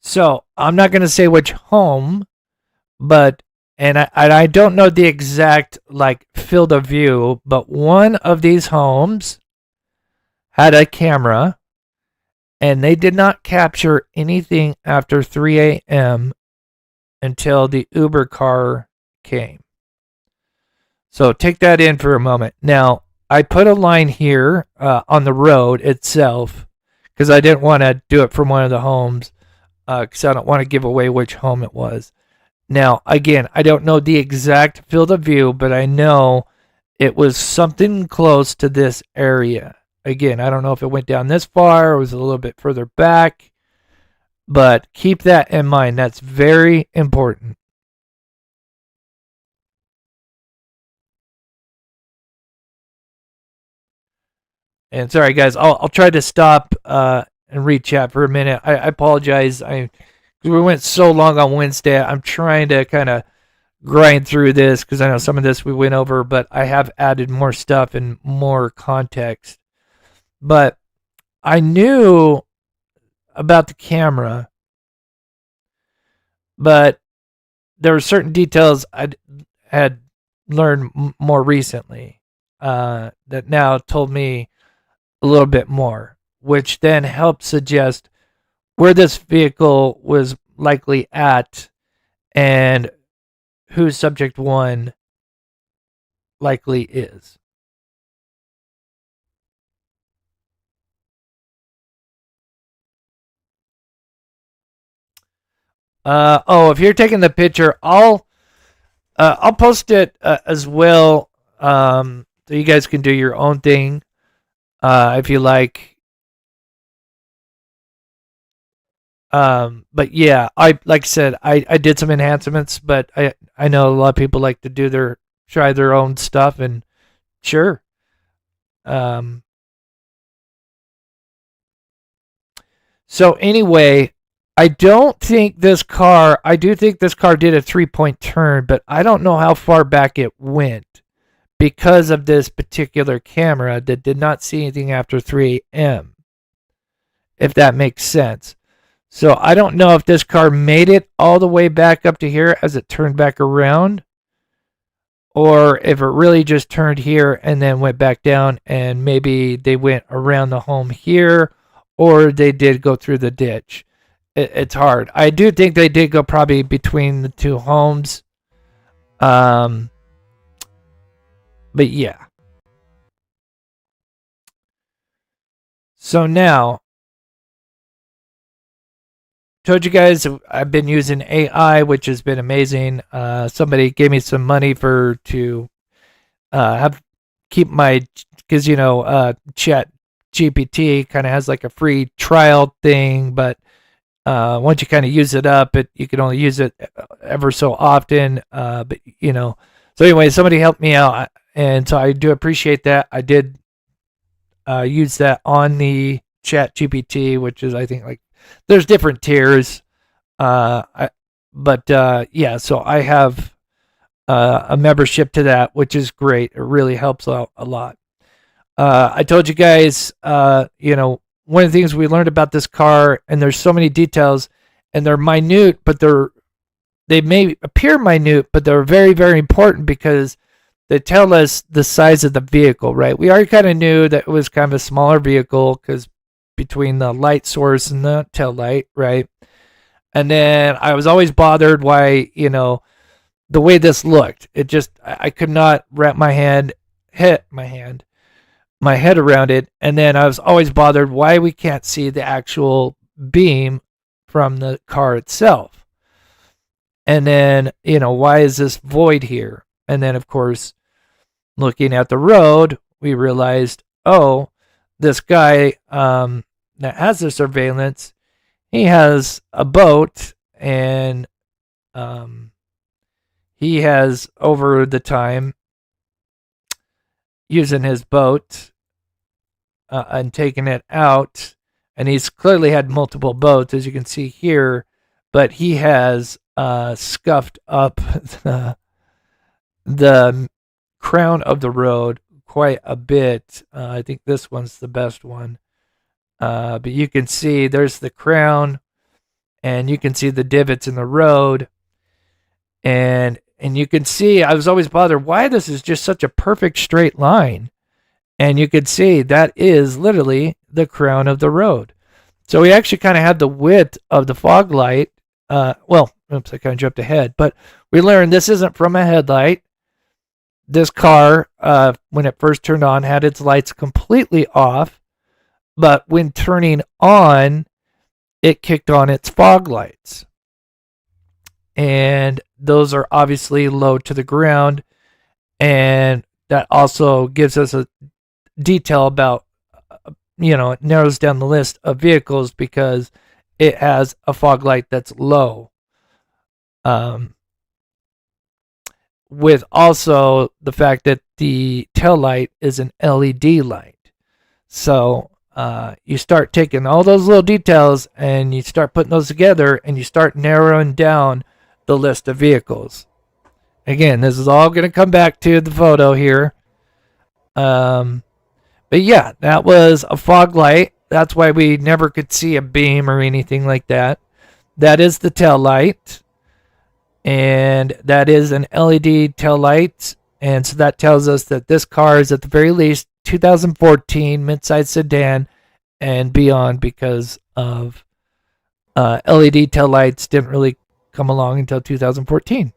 So I'm not going to say which home, but I don't know the exact field of view, but one of these homes had a camera. And they did not capture anything after 3 a.m. until the Uber car came. So take that in for a moment. Now, I put a line here on the road itself because I didn't want to do it from one of the homes because I don't want to give away which home it was. Now, again, I don't know the exact field of view, but I know it was something close to this area. Again, I don't know if it went down this far or was a little bit further back, but keep that in mind. That's very important. And sorry, guys, I'll try to stop and read chat for a minute. I apologize. We went so long on Wednesday. I'm trying to kind of grind through this because I know some of this we went over, but I have added more stuff and more context. But I knew about the camera, but there were certain details I had learned more recently that now told me a little bit more, which then helped suggest where this vehicle was likely at and who subject 1 likely is. If you're taking the picture, I'll post it as well, so you guys can do your own thing if you like. But yeah, I said, I did some enhancements, but I know a lot of people like to try their own stuff, and sure. So anyway, I do think this car did a 3-point turn, but I don't know how far back it went because of this particular camera that did not see anything after 3 a.m., if that makes sense. So I don't know if this car made it all the way back up to here as it turned back around, or if it really just turned here and then went back down, and maybe they went around the home here, or they did go through the ditch. It's hard. I do think they did go probably between the two homes. But yeah. So now, told you guys I've been using AI, which has been amazing. Somebody gave me some money to keep my, because Chat GPT kind of has like a free trial thing, but once you kind of use it up, you can only use it ever so often. But so anyway, somebody helped me out, and so I do appreciate that. I did use that on the Chat GPT, which is, I think, there's different tiers. Yeah, so I have a membership to that, which is great. It really helps out a lot. I told you guys, one of the things we learned about this car, and there's so many details, and they're minute, but they may appear minute, but they're very, very important because they tell us the size of the vehicle, right? We already kind of knew that it was kind of a smaller vehicle because between the light source and the tail light, right? And then I was always bothered why, the way this looked. It just, I could not wrap my head around it. And then I was always bothered why we can't see the actual beam from the car itself. And then, why is this void here? And then, of course, looking at the road, we realized, oh, this guy that has the surveillance, he has a boat, and he has, over the time, using his boat and taking it out, and he's clearly had multiple boats, as you can see here, but he has scuffed up the crown of the road quite a bit. I think this one's the best one. But you can see there's the crown, and you can see the divots in the road. And you can see, I was always bothered why this is just such a perfect straight line. And you can see that is literally the crown of the road. So we actually kind of had the width of the fog light. I kind of jumped ahead, but we learned this isn't from a headlight. This car, when it first turned on, had its lights completely off, but when turning on, it kicked on its fog lights. And those are obviously low to the ground, and that also gives us a detail about, it narrows down the list of vehicles because it has a fog light that's low. With also the fact that the tail light is an LED light. So you start taking all those little details and you start putting those together and you start narrowing down the list of vehicles. Again, this is all going to come back to the photo here. But yeah, that was a fog light. That's why we never could see a beam or anything like that. That is the tail light. And that is an LED tail light. And so that tells us that this car is at the very least 2014 midsize sedan and beyond, because of LED tail lights didn't really come along until 2014.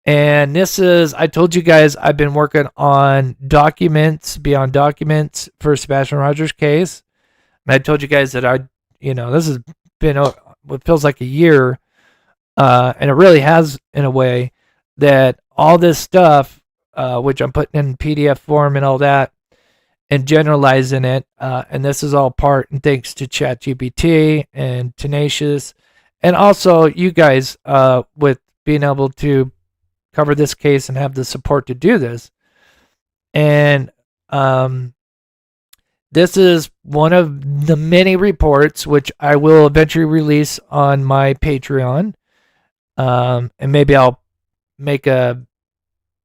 And this is, I told you guys, I've been working on documents beyond documents for Sebastian Rogers' case. And I told you guys that this has been what feels like a year. And it really has, in a way, that all this stuff, which I'm putting in PDF form and all that, and generalizing it, and this is all part and thanks to ChatGPT and Tenacious, and also you guys, with being able to cover this case and have the support to do this. And this is one of the many reports which I will eventually release on my Patreon. And maybe I'll make a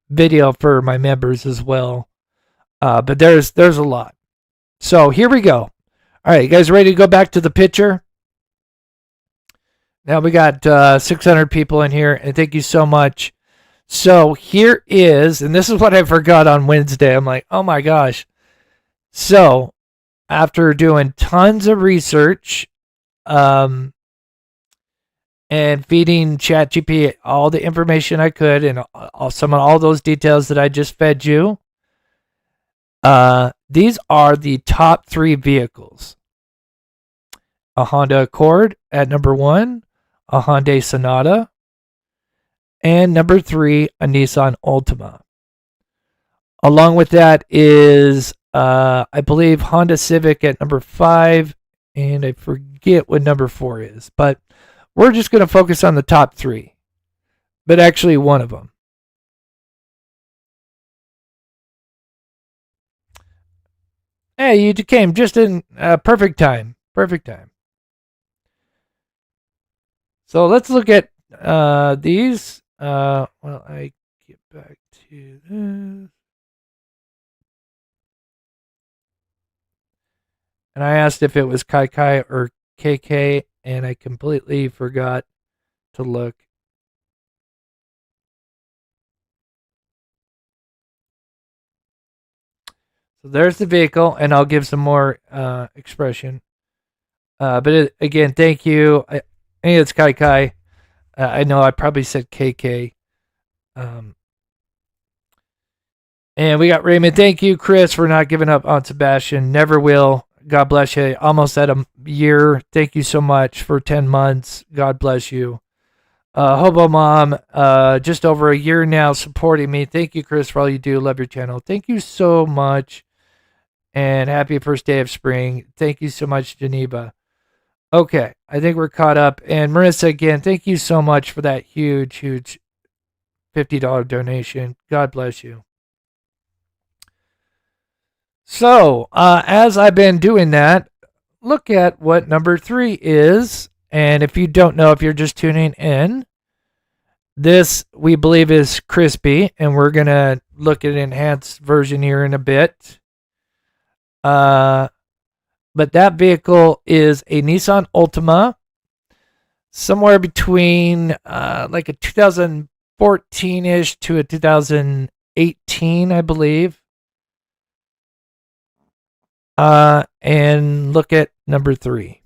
video for my members as well. But there's a lot. So here we go. All right, you guys ready to go back to the picture? Now we got 600 people in here, and thank you so much. So here is, and this is what I forgot on Wednesday. I'm like, oh my gosh. So after doing tons of research, and feeding ChatGPT all the information I could, and some of all those details that I just fed you, these are the top 3 vehicles. A Honda Accord at number 1, a Hyundai Sonata, and number 3, a Nissan Altima. Along with that is, I believe, Honda Civic at number 5, and I forget what number 4 is, but we're just going to focus on the top 3, but actually one of them. Hey, you came just in perfect time. Perfect time. So let's look at these. I get back to this. And I asked if it was Kai or KK, and I completely forgot to look. So there's the vehicle, and I'll give some more expression. Again, thank you. I think it's Kai Kai. I know I probably said KK. And we got Raymond. Thank you, Chris, for not giving up on Sebastian. Never will. God bless you. Almost at a year. Thank you so much for 10 months. God bless you. Hobo Mom, just over a year now supporting me. Thank you, Chris, for all you do. Love your channel. Thank you so much. And happy first day of spring. Thank you so much, Geneva. Okay, I think we're caught up. And Marissa, again, thank you so much for that huge, huge $50 donation. God bless you. So, as I've been doing that, look at what number 3 is. And if you don't know, if you're just tuning in, this we believe is Chrispy, and we're going to look at an enhanced version here in a bit. But that vehicle is a Nissan Altima, somewhere between like a 2014-ish to a 2018, I believe. And look at number 3.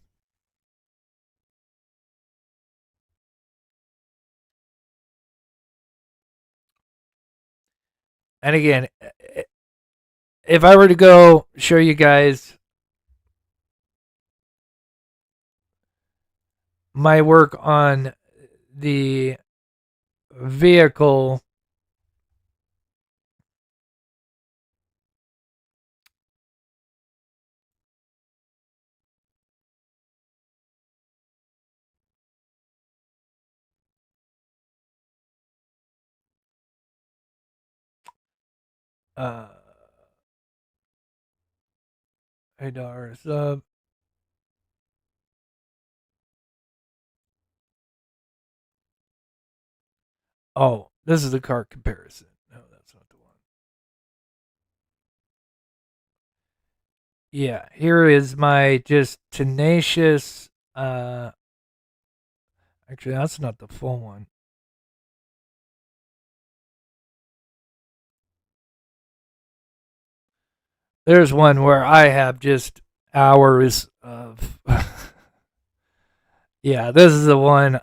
And again, if I were to go show you guys my work on the vehicle, $8 sub. Oh, this is the car comparison. No, that's not the one. Yeah, here is my just tenacious. Actually, that's not the full one. There's one where I have just hours of. Yeah, this is the one.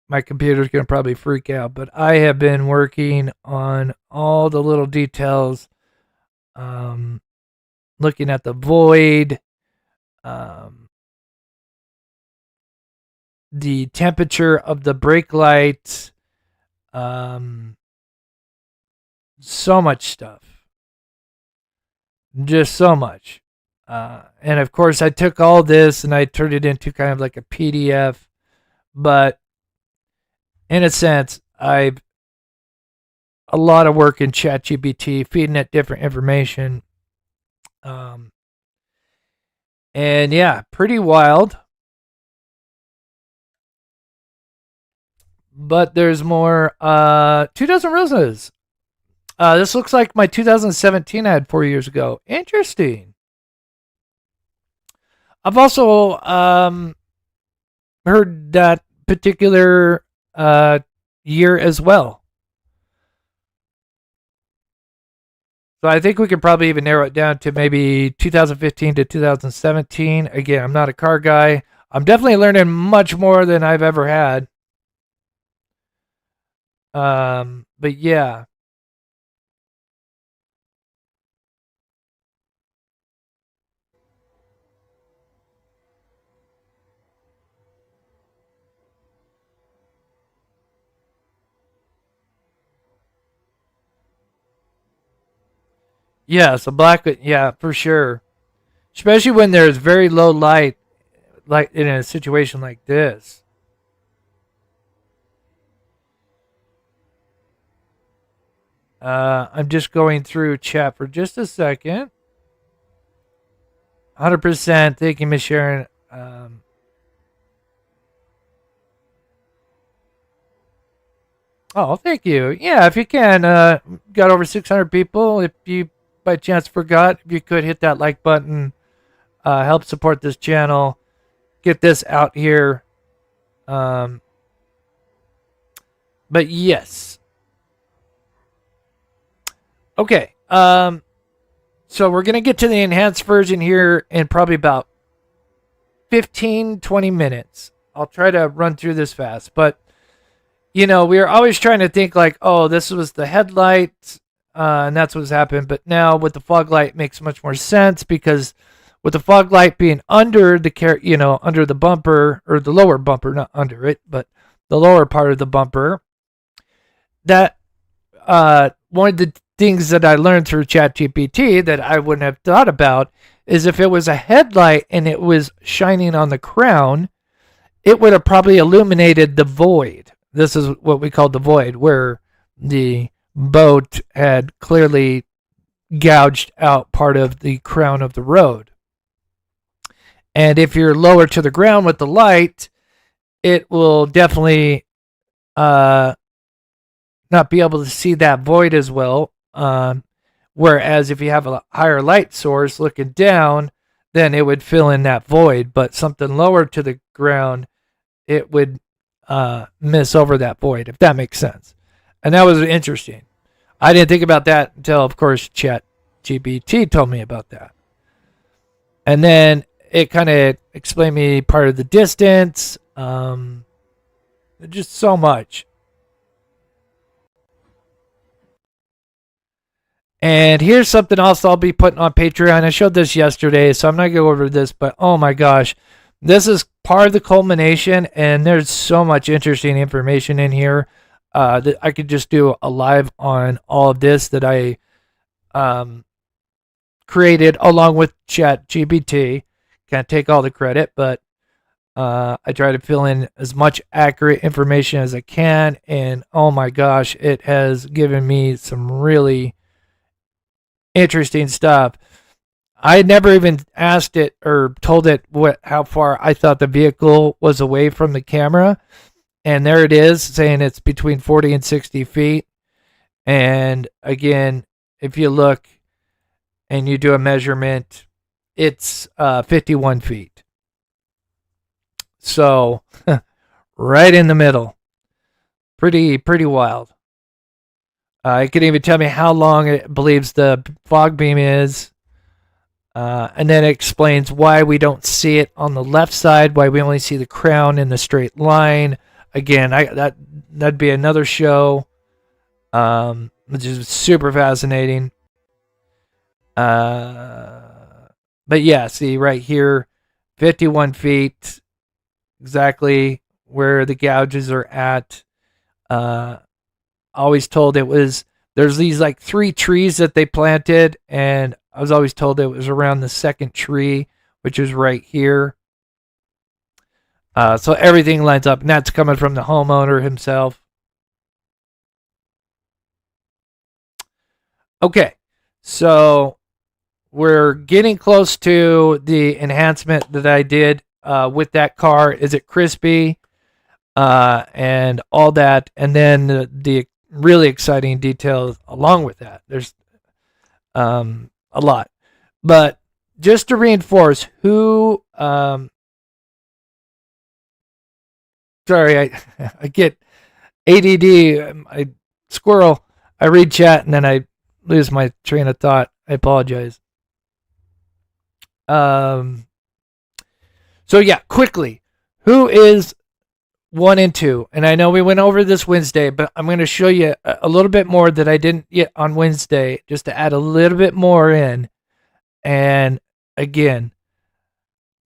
My computer's going to probably freak out, but I have been working on all the little details, looking at the void, the temperature of the brake lights, so much stuff. Just so much. And of course, I took all this and I turned it into kind of like a PDF, but in a sense, a lot of work in ChatGPT, feeding it different information. And yeah, pretty wild. But there's more. 2 dozen roses. This looks like my 2017 ad 4 years ago. Interesting. I've also heard that particular year as well. So I think we could probably even narrow it down to maybe 2015 to 2017. Again, I'm not a car guy. I'm definitely learning much more than I've ever had. But yeah. Yeah, so black, yeah, for sure. Especially when there's very low light, like in a situation like this. I'm just going through chat for just a second. 100%. Thank you, Miss Sharon. Oh, thank you. Yeah, if you can, got over 600 people. If you by chance forgot, if you could hit that like button, help support this channel. get this out here. But yes. Okay. So we're going to get to the enhanced version here in probably about 15, 20 minutes. I'll try to run through this fast. But, we are always trying to think like, oh, this was the headlight, and that's what's happened. But now with the fog light, it makes much more sense because with the fog light being under the under the bumper, or the lower bumper, not under it, but the lower part of the bumper, that one of the things that I learned through ChatGPT that I wouldn't have thought about is if it was a headlight and it was shining on the crown, it would have probably illuminated the void. This is what we call the void, where the boat had clearly gouged out part of the crown of the road. And if you're lower to the ground with the light, it will definitely not be able to see that void as well. Whereas if you have a higher light source looking down, then it would fill in that void. But something lower to the ground, it would miss over that void, if that makes sense. And that was interesting. I didn't think about that until, of course, ChatGPT told me about that. And then it kind of explained me part of the distance. Just so much. And here's something else I'll be putting on Patreon. I showed this yesterday, so I'm not going to go over this, but oh my gosh. This is part of the culmination, and there's so much interesting information in here that I could just do a live on all of this that I created along with ChatGPT. Can't take all the credit, but I try to fill in as much accurate information as I can, and oh my gosh, it has given me some really interesting stuff. I never even asked it or told it how far I thought the vehicle was away from the camera. And there it is, saying it's between 40 and 60 feet. And again, if you look and you do a measurement, it's 51 feet. So, right in the middle. Pretty wild. It can even tell me how long it believes the fog beam is. And then it explains why we don't see it on the left side, why we only see the crown in the straight line. Again, that'd be another show, which is super fascinating. But yeah, see right here, 51 feet, exactly where the gouges are at. Always told it was, there's these like 3 trees that they planted, and I was always told it was around the second tree, which is right here. So everything lines up, and that's coming from the homeowner himself. Okay, so we're getting close to the enhancement that I did with that car. Is it Chrispy? And all that, and then the really exciting details along with that. There's a lot, but just to reinforce who sorry, I get ADD, I squirrel, I read chat and then I lose my train of thought. I apologize. So yeah, quickly, who is 1 and 2? And I know we went over this Wednesday, but I'm going to show you a little bit more that I didn't yet on Wednesday, just to add a little bit more in. And again,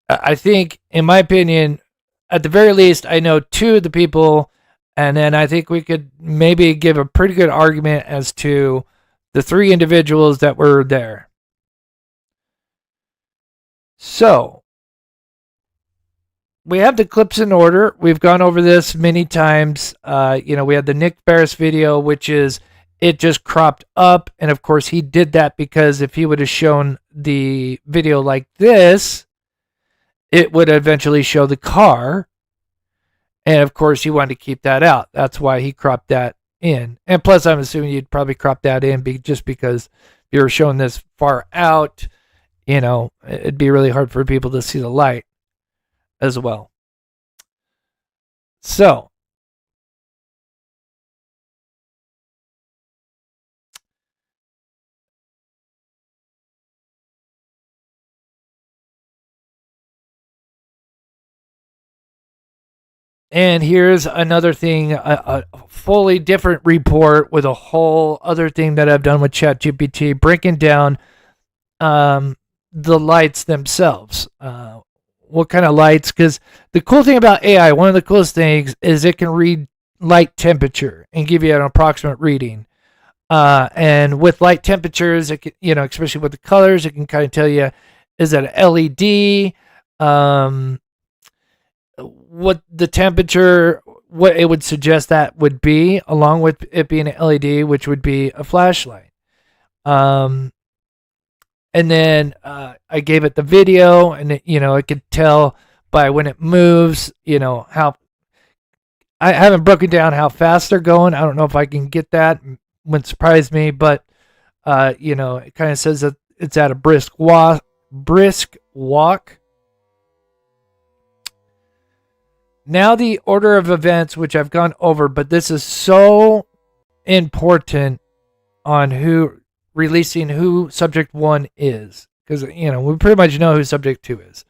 I think, in my opinion, at the very least, I know 2 of the people, and then I think we could maybe give a pretty good argument as to the 3 individuals that were there. So, we have the clips in order. We've gone over this many times. We had the Nick Barris video, which is, it just cropped up. And of course, he did that because if he would have shown the video like this, it would eventually show the car. And of course, he wanted to keep that out. That's why he cropped that in. And plus, I'm assuming you'd probably crop that in just because if you were showing this far out, it'd be really hard for people to see the light. as well. So, and here's another thing, a fully different report with a whole other thing that I've done with ChatGPT, breaking down the lights themselves. What kind of lights? Because the cool thing about AI, one of the coolest things, is it can read light temperature and give you an approximate reading. And with light temperatures, it can, especially with the colors, it can kind of tell you, is it an LED? What the temperature, what it would suggest that would be, along with it being an LED, which would be a flashlight. And then I gave it the video, and it could tell by when it moves, how. I haven't broken down how fast they're going. I don't know if I can get that. Wouldn't surprise me, but it kind of says that it's at a brisk walk. Now the order of events, which I've gone over, but this is so important on releasing who subject 1 is, because we pretty much know who subject 2 is.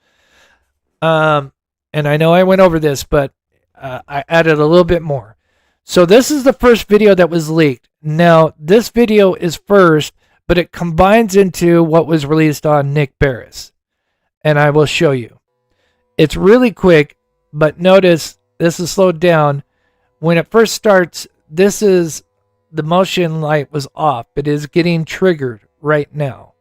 And I know I went over this, but I added a little bit more. So this is the first video that was leaked. Now this video is first, but it combines into what was released on Nick Barris, and I will show you. It's really quick. But notice this is slowed down. When it first starts, the motion light was off. It is getting triggered right now.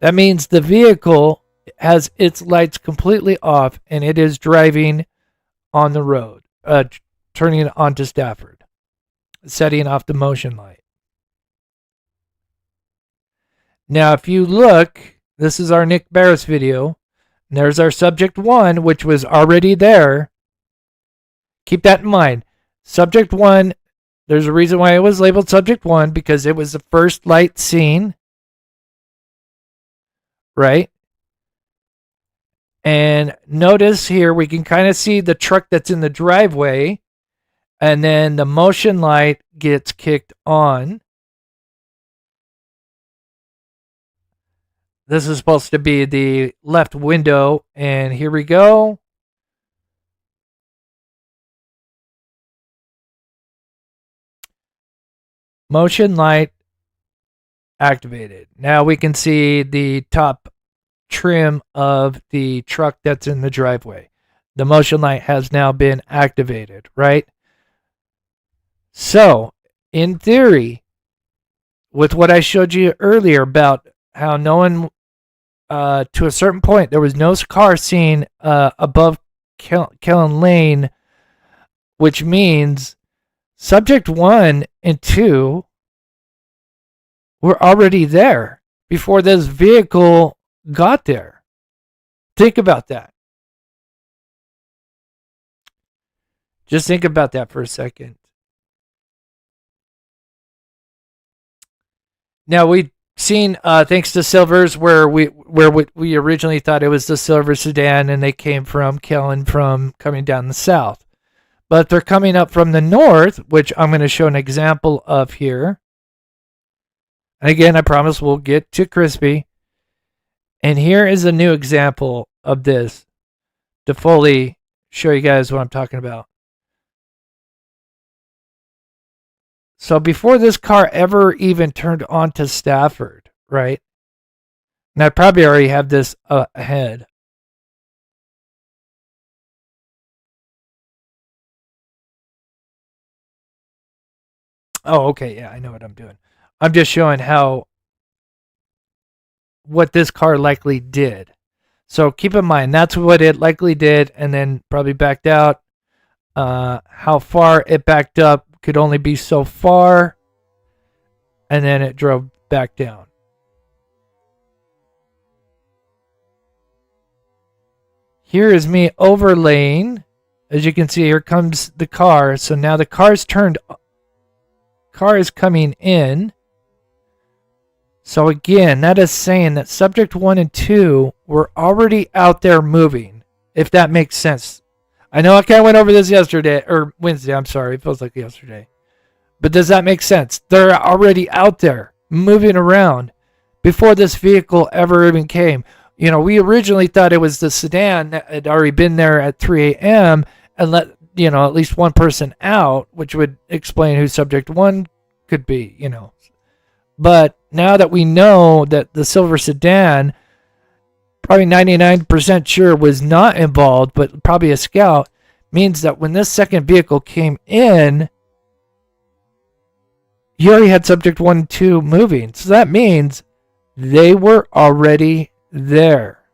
That means the vehicle has its lights completely off and it is driving on the road, turning onto Stafford, setting off the motion light. Now, if you look, this is our Nick Barris video. And there's our subject 1, which was already there. Keep that in mind. Subject 1, there's a reason why it was labeled subject 1, because it was the first light seen. Right? And notice here, we can kind of see the truck that's in the driveway. And then the motion light gets kicked on. This is supposed to be the left window, and here we go. Motion light activated. Now we can see the top trim of the truck that's in the driveway. The motion light has now been activated, right? So, in theory, with what I showed you earlier about how no one, to a certain point, there was no car seen above Kellen Lane, which means subject 1 and 2 were already there before this vehicle got there. Think about that. Just think about that for a second. Now, we've seen, thanks to Silvers, where we originally thought it was the silver sedan, and they came from Kellen from coming down the south. But they're coming up from the north, which I'm going to show an example of here. And again, I promise we'll get to Chrispy. And here is a new example of this to fully show you guys what I'm talking about. So before this car ever even turned onto Stafford, right? And I probably already have this ahead. Oh, okay. Yeah, I know what I'm doing. I'm just showing what this car likely did. So keep in mind, that's what it likely did, and then probably backed out. How far it backed up could only be so far, and then it drove back down. Here is me overlaying. As you can see, here comes the car. So now the car's turned. Car is coming in. So again, that is saying that subject 1 and 2 were already out there moving. if that makes sense. I know I kind of went over this yesterday, or Wednesday, I'm sorry. It feels like yesterday. But does that make sense? They're already out there, moving around, before this vehicle ever even came. You know, we originally thought it was the sedan that had already been there at 3 a.m. and let, you know, at least one person out, which would explain who subject one could be, you know. But now that we know that the silver sedan, probably 99% sure was not involved, but probably a scout, means that when this second vehicle came in, you already had subject 1 and 2 moving. So that means they were already there.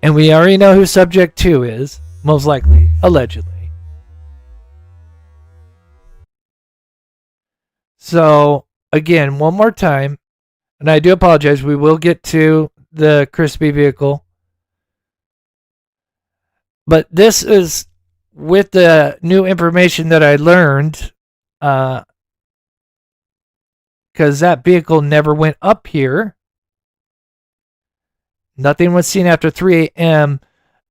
And we already know who subject 2 is, most likely, allegedly. So, again, one more time, and I do apologize, we will get to the Chrispy vehicle. But this is with the new information that I learned, because that vehicle never went up here. Nothing was seen after 3 a.m.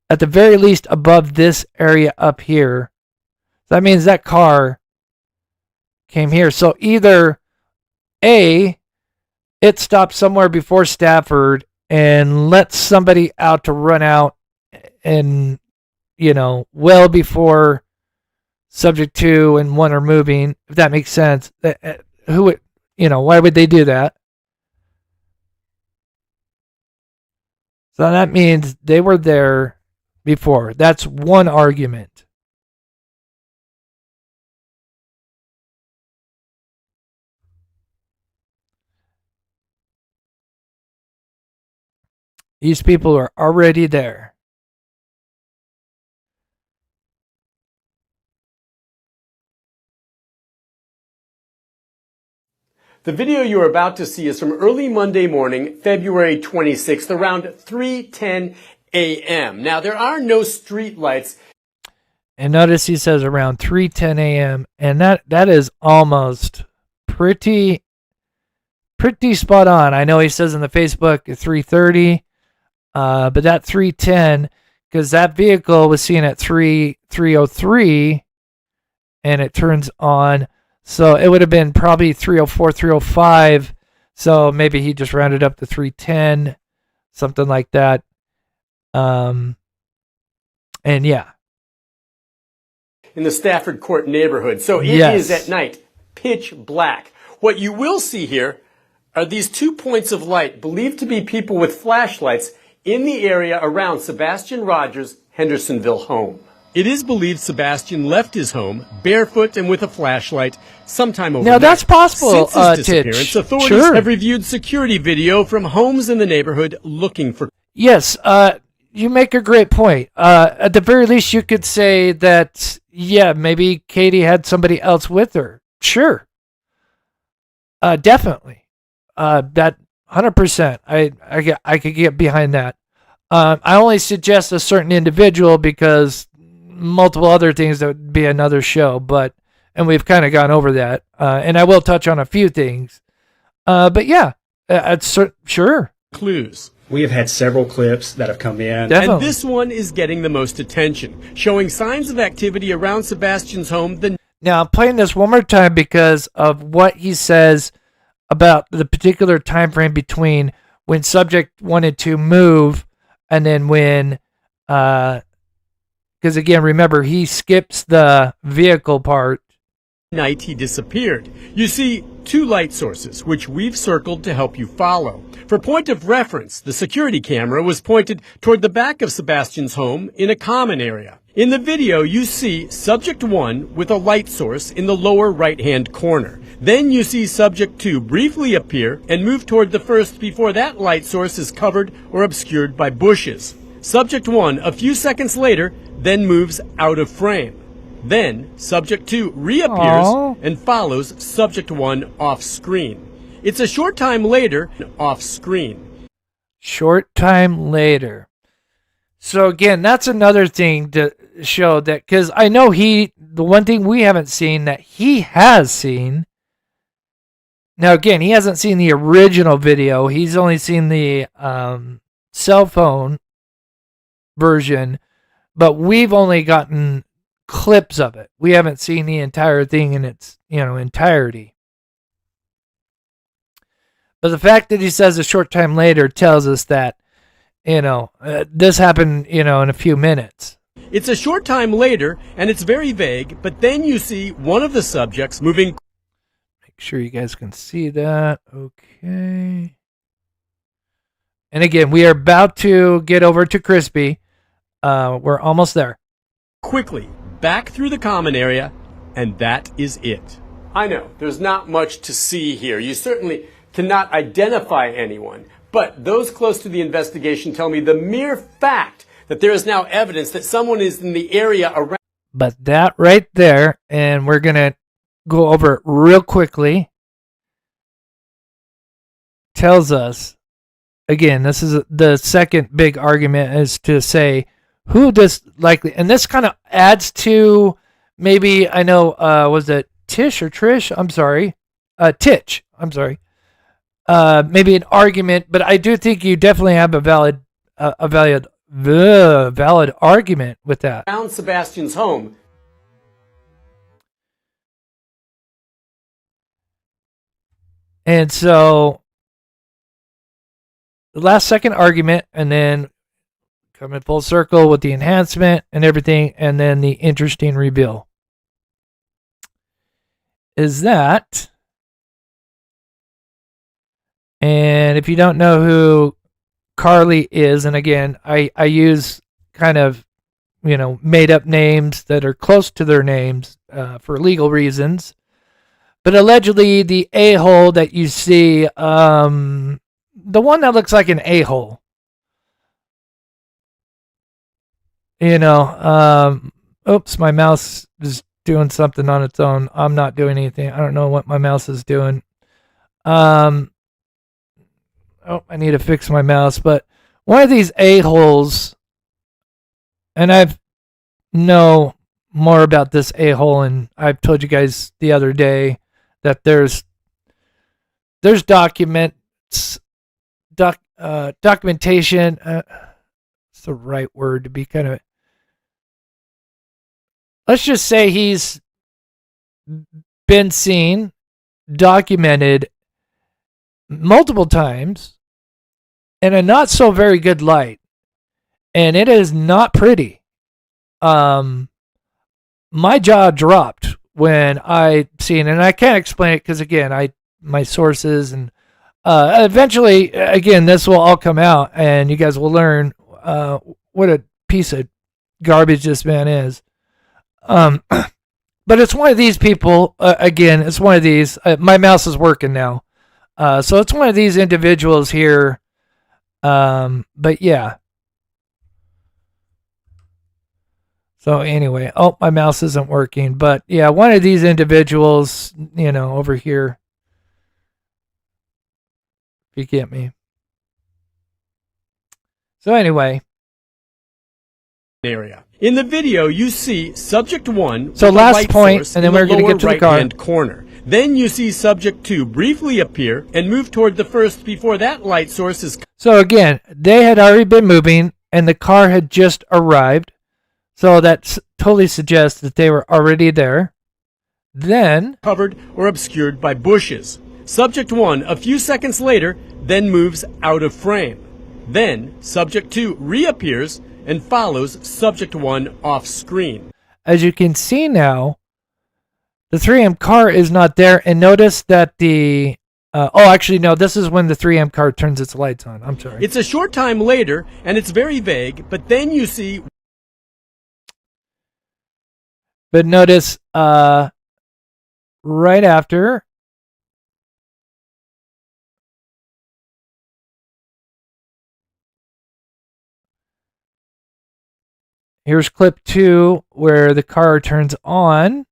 At the very least above this area up here. That means that car came here. So either A, it stopped somewhere before Stafford and let somebody out to run out and, you know, well before subject 2 and 1 are moving, if that makes sense. Who would, you know, why would they do that? So that means they were there before. That's one argument. These people are already there. The video you are about to see is from early Monday morning, February 26th, around 3:10 a.m. Now, there are no street lights. And notice he says around 3:10 a.m. And that is almost pretty spot on. I know he says in the Facebook at 3:30, but that 3:10, because that vehicle was seen at 3:03, and it turns on. So it would have been probably 3:04, 3:05. So maybe he just rounded up to 3:10, something like that. And yeah. In the Stafford Court neighborhood. So it is at night, pitch black. What you will see here are these 2 points of light believed to be people with flashlights in the area around Sebastian Rogers' Hendersonville home. It is believed Sebastian left his home barefoot and with a flashlight sometime overnight. Now that's possible. Since his disappearance, authorities have reviewed security video from homes in the neighborhood looking for. Yes, you make a great point. At the very least, you could say that, yeah, maybe Katie had somebody else with her. Sure. Definitely. That 100%. I could get behind that. I only suggest a certain individual because multiple other things that would be another show, and we've kind of gone over that. And I will touch on a few things. But yeah, sure. Clues. We have had several clips that have come in. Definitely. And this one is getting the most attention, showing signs of activity around Sebastian's home. Now, I'm playing this one more time because of what he says about the particular time frame between when subject 1 and 2 move and then when, because again, remember, he skips the vehicle part. Night he disappeared. You see 2 light sources, which we've circled to help you follow. For point of reference, the security camera was pointed toward the back of Sebastian's home in a common area. In the video, you see subject 1 with a light source in the lower right-hand corner. Then you see subject 2 briefly appear and move toward the first before that light source is covered or obscured by bushes. Subject 1, a few seconds later, then moves out of frame. Then, subject 2 reappears and follows subject 1 off screen. It's a short time later, off screen. Short time later. So again, that's another thing to show that, because I know the one thing we haven't seen that he has seen, Now, again, he hasn't seen the original video. He's only seen the cell phone version, but we've only gotten clips of it. We haven't seen the entire thing in its, entirety. But the fact that he says a short time later tells us that, this happened, in a few minutes. It's a short time later, and it's very vague, but then you see one of the subjects moving. Make sure you guys can see that. Okay. And again, we are about to get over to Chrispy. We're almost there. Quickly back through the common area, and that is it. I know, there's not much to see here. You certainly cannot identify anyone, but those close to the investigation tell me the mere fact that there is now evidence that someone is in the area around. But that right there, and we're going to go over it real quickly, tells us, again, this is the second big argument, is to say who this likely, and this kind of adds to maybe, I know, was it Tish or Trish? I'm sorry. Titch. I'm sorry. Maybe an argument, but I do think you definitely have a valid argument with that. Around Sebastian's home. And so the last second argument, and then come in full circle with the enhancement and everything, and then the interesting reveal is that, and if you don't know who Carly is, and again, I use kind of, made up names that are close to their names for legal reasons, but allegedly the a-hole that you see, the one that looks like an a-hole, oops, my mouse is doing something on its own. I'm not doing anything. I don't know what my mouse is doing. I need to fix my mouse, but one of these a-holes, and I know more about this a-hole, and I've told you guys the other day that there's documentation, it's the right word to be kind of, let's just say he's been seen, documented multiple times in a not so very good light, and it is not pretty. My jaw dropped when I seen it, and I can't explain it because again, my sources, and eventually, again, this will all come out, and you guys will learn what a piece of garbage this man is. But it's one of these people. Again, it's one of these. My mouse is working now. So it's one of these individuals here. But yeah. So anyway, my mouse isn't working. But yeah, one of these individuals, over here. If you get me. So anyway. Area. In the video, you see subject 1. So last point, and then we're going to get to the car. Right-hand corner. Then you see subject 2 briefly appear and move toward the first before that light source is. So again, they had already been moving, and the car had just arrived. So that totally suggests that they were already there. Then covered or obscured by bushes. Subject 1, a few seconds later, then moves out of frame. Then subject 2 reappears and follows subject 1 off screen. As you can see now, the 3M car is not there, and notice that the actually no, this is when the 3M car turns its lights on. I'm sorry. It's a short time later, and it's very vague, but then you see. But notice right after. Here's clip 2 where the car turns on.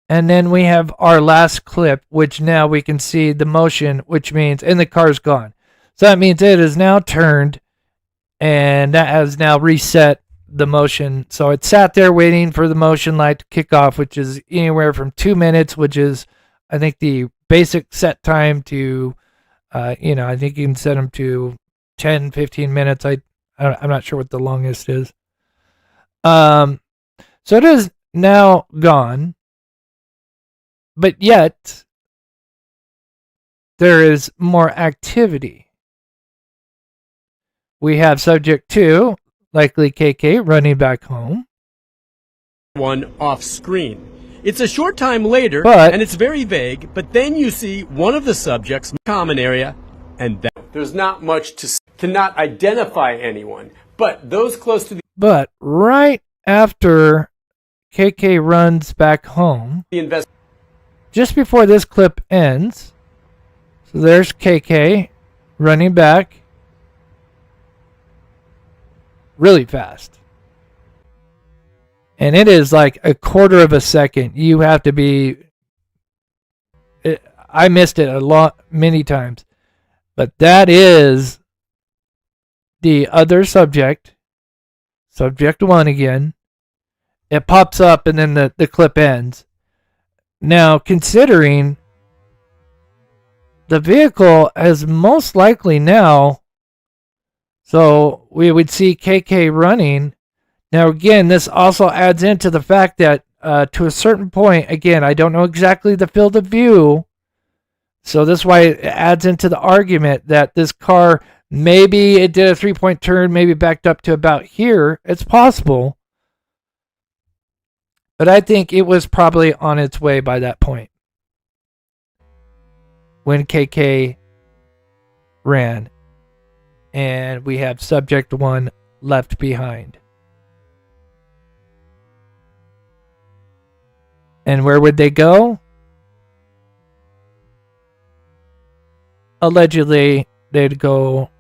And then we have our last clip, which now we can see the motion, which means, and the car's gone. So that means it is now turned, and that has now reset the motion. So it sat there waiting for the motion light to kick off, which is anywhere from 2 minutes, which is, I think the basic set time to, I think you can set them to 10, 15 minutes. I'm not sure what the longest is. So it is now gone, but yet there is more activity. We have subject 2, likely KK, running back home. One off screen. It's a short time later, But- and it's very vague, but then you see one of the subjects, common area, and that. There's not much to not identify anyone, but those close to the But right after KK runs back home, just before this clip ends, so there's KK running back really fast. And it is like a quarter of a second. You have to be... I missed it many times. But that is the other subject. Subject 1 again. It pops up and then the clip ends. Now, considering the vehicle has most likely now... So we would see KK running. Now, again, this also adds into the fact that to a certain point, again, I don't know exactly the field of view. So this is why it adds into the argument that this car, maybe it did a 3-point turn, maybe backed up to about here. It's possible. But I think it was probably on its way by that point when KK ran. And we have subject 1 left behind. And where would they go? Allegedly, they'd go...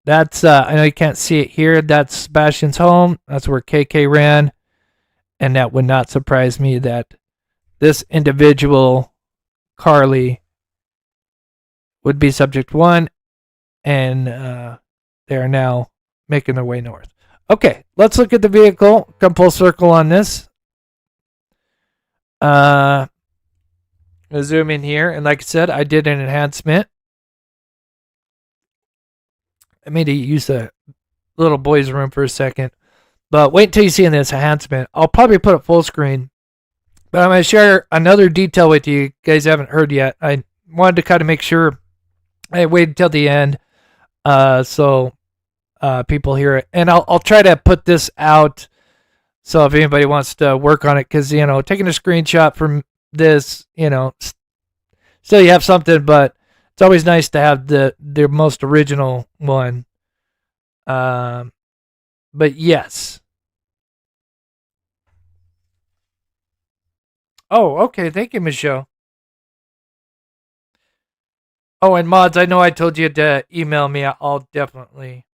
That's, I know you can't see it here. That's Sebastian's home. That's where KK ran. And that would not surprise me that this individual, Carly, would be subject 1. And they are now making their way north. Okay, let's look at the vehicle. Come full circle on this. I'll zoom in here. And like I said, I did an enhancement. I made to use the little boys' room for a second. But wait until you see in this enhancement. I'll probably put it full screen. But I'm going to share another detail with you. You guys haven't heard yet. I wanted to kind of make sure I waited until the end. So people hear it. And I'll try to put this out. So if anybody wants to work on it, because, taking a screenshot from this, still you have something, but it's always nice to have the most original one. But yes. Oh, okay. Thank you, Michelle. Oh, and mods, I know I told you to email me. I'll definitely...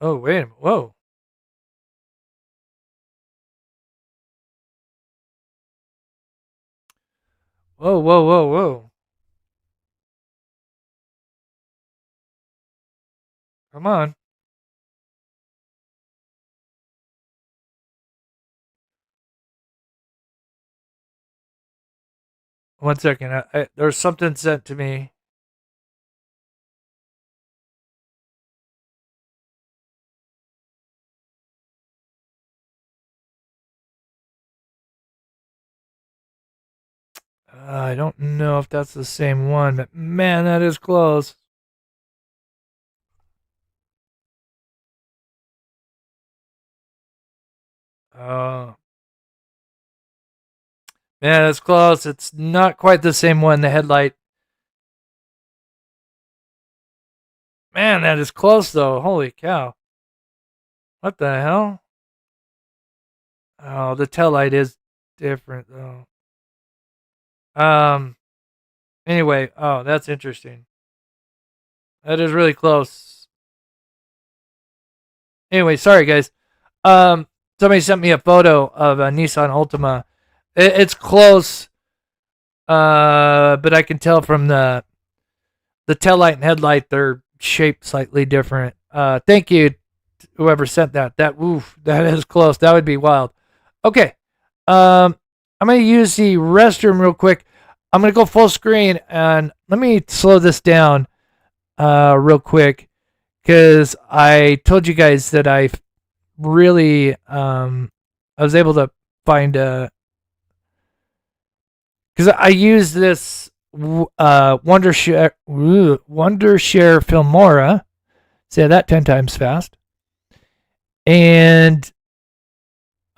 Oh, wait a minute. Whoa. Whoa, whoa, whoa, whoa. Come on. One second. There's something sent to me. I don't know if that's the same one, but man, that is close. Oh. Man, it's close. It's not quite the same one, the headlight. Man, that is close, though. Holy cow. What the hell? Oh, the tail light is different, though. Anyway, oh, that's interesting. That is really close. Anyway, sorry, guys. Somebody sent me a photo of a Nissan Altima. It's close, but I can tell from the taillight and headlight, they're shaped slightly different. Thank you whoever sent that. That is close. That would be wild. Okay. I'm going to use the restroom real quick. I'm going to go full screen, and let me slow this down real quick, because I told you guys that I really I was able to find because I use this Wondershare Filmora. Say that 10 times fast. And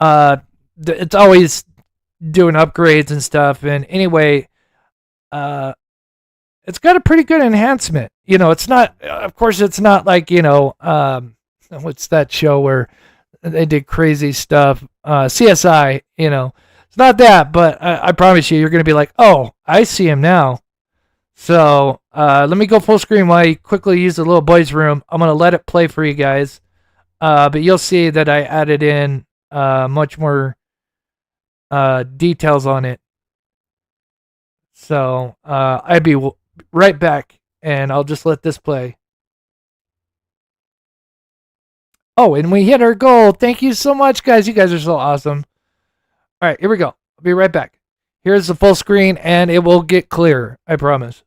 it's always doing upgrades and stuff. And anyway, it's got a pretty good enhancement. You know, it's not, of course, it's not like, you know, what's that show where they did crazy stuff? CSI, you know, it's not that, but I promise you're going to be like, oh, I see him now. So let me go full screen while I quickly use the little boy's room. I'm going to let it play for you guys. But you'll see that I added in much more details on it. So I'll be right back, and I'll just let this play. Oh, and we hit our goal. Thank you so much, guys. You guys are so awesome. All right, here we go. I'll be right back. Here's the full screen, and it will get clear. I promise.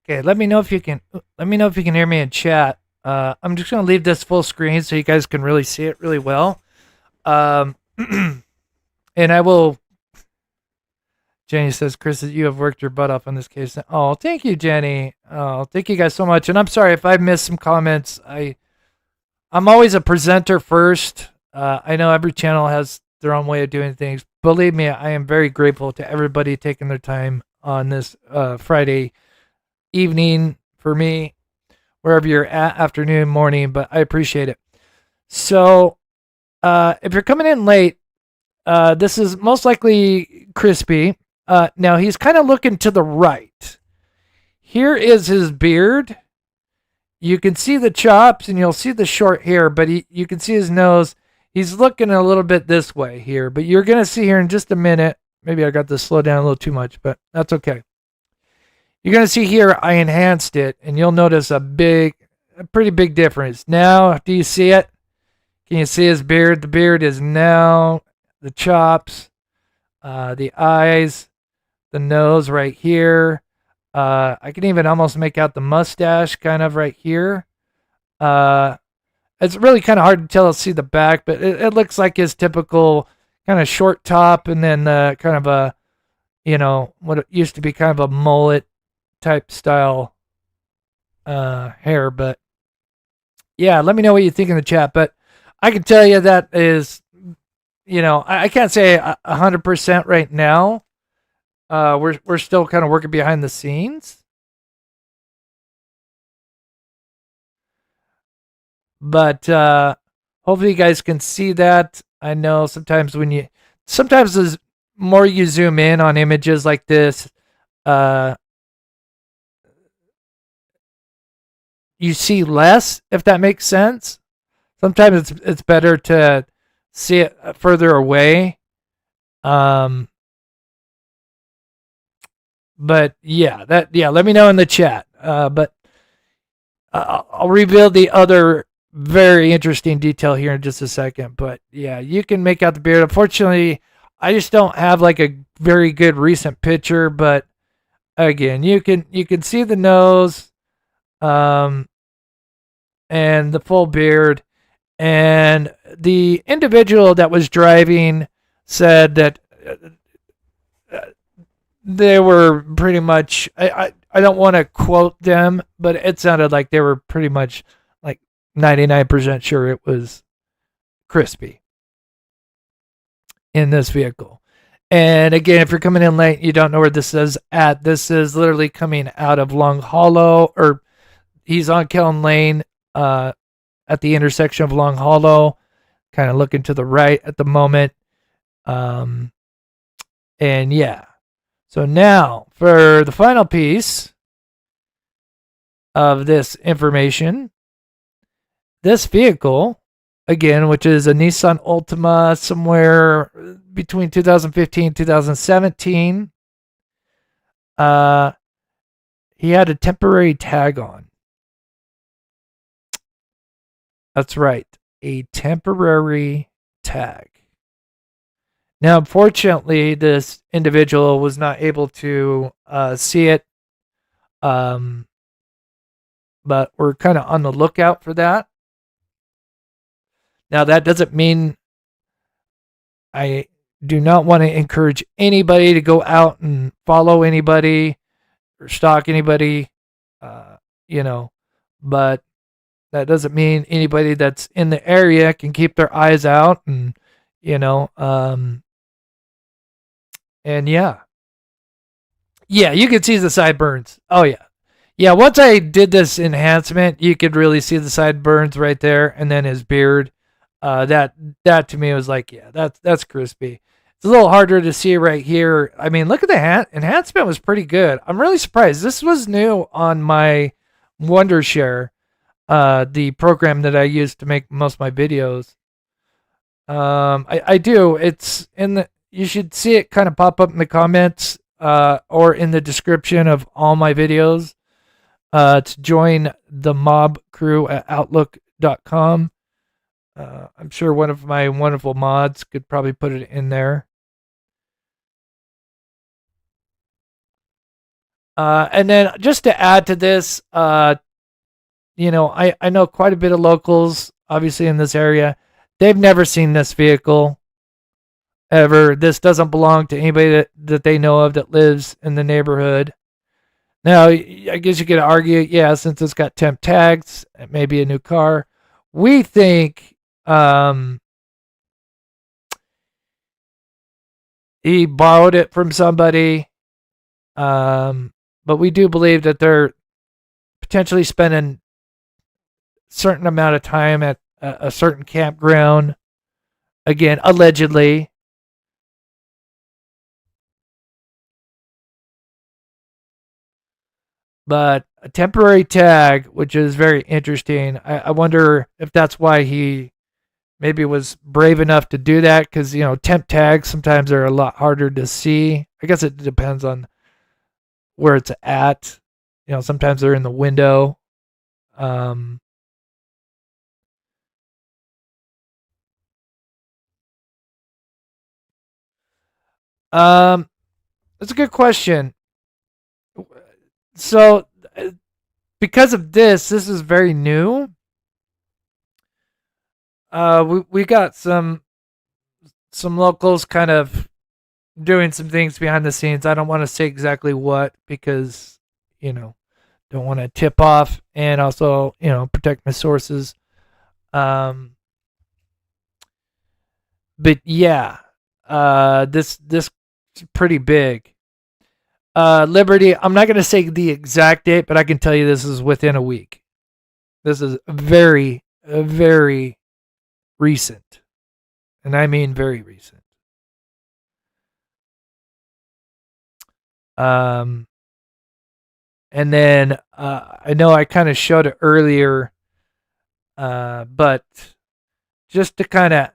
Okay, let me know if you can hear me in chat. I'm just gonna leave this full screen so you guys can really see it really well. And I will. Jenny says, Chris, you have worked your butt off on this case. Oh, thank you, Jenny. Oh, thank you guys so much. And I'm sorry if I missed some comments. I'm always a presenter first. I know every channel has their own way of doing things. Believe me, I am very grateful to everybody taking their time on this Friday evening for me, wherever you're at, afternoon, morning, but I appreciate it. So if you're coming in late, this is most likely Chrispy. Now he's kind of looking to the right. Here is his beard. You can see the chops and you'll see the short hair, but you can see his nose. He's looking a little bit this way here, but you're going to see here in just a minute. Maybe I got this slowed down a little too much, but that's okay. You're going to see here, I enhanced it, and you'll notice a pretty big difference. Now, do you see it? Can you see his beard? The beard is now, the chops, the eyes, the nose right here. I can even almost make out the mustache kind of right here. It's really kind of hard to tell to see the back, but it looks like his typical kind of short top and then kind of a, you know, what it used to be kind of a mullet type style hair. But yeah, let me know what you think in the chat. But I can tell you that is, you know, I can't say 100% right now. We're still kind of working behind the scenes. But hopefully you guys can see that. I know sometimes the more you zoom in on images like this, you see less, if that makes sense. Sometimes it's better to see it further away. But yeah, let me know in the chat. But I'll reveal the other very interesting detail here in just a second. But yeah, you can make out the beard. Unfortunately, I just don't have like a very good recent picture, but again, you can see the nose. and the full beard. And the individual that was driving said that they were pretty much, I don't want to quote them, but it sounded like they were pretty much like 99% sure it was Chrispy in this vehicle. And again, if you're coming in late, you don't know where this is at. This is literally coming out of Long Hollow, or he's on Kelton Lane at the intersection of Long Hollow, kind of looking to the right at the moment. And yeah. So now for the final piece of this information, this vehicle, again, which is a Nissan Altima somewhere between 2015 and 2017, he had a temporary tag on. That's right, a temporary tag. Now, unfortunately, this individual was not able to see it, but we're kind of on the lookout for that. Now, that doesn't mean I do not want to encourage anybody to go out and follow anybody or stalk anybody, but that doesn't mean anybody that's in the area can keep their eyes out and, and yeah, you can see the sideburns. Oh yeah. Once I did this enhancement, you could really see the sideburns right there, and then his beard. That to me was like, yeah, that's Chrispy. It's a little harder to see right here. I mean, look at the enhancement was pretty good. I'm really surprised. This was new on my Wondershare, the program that I use to make most of my videos. I do. It's in the. You should see it kind of pop up in the comments or in the description of all my videos. To join the mob crew at outlook.com. I'm sure one of my wonderful mods could probably put it in there. And then just to add to this, I know quite a bit of locals, obviously, in this area. They've never seen this vehicle ever. This doesn't belong to anybody that they know of that lives in the neighborhood. Now, I guess you could argue, yeah, since it's got temp tags, it may be a new car. We think he borrowed it from somebody, but we do believe that they're potentially spending a certain amount of time at a certain campground, again, allegedly. But a temporary tag, which is very interesting. I wonder if that's why he maybe was brave enough to do that, because, temp tags sometimes are a lot harder to see. I guess it depends on where it's at. Sometimes they're in the window. That's a good question. So, because of this is very new. We got some locals kind of doing some things behind the scenes. I don't want to say exactly what, because don't want to tip off, and also protect my sources. But yeah, this is pretty big. Liberty, I'm not going to say the exact date, but I can tell you this is within a week. This is very, very recent. And I mean very recent. And then I know I kind of showed it earlier, but just to kind of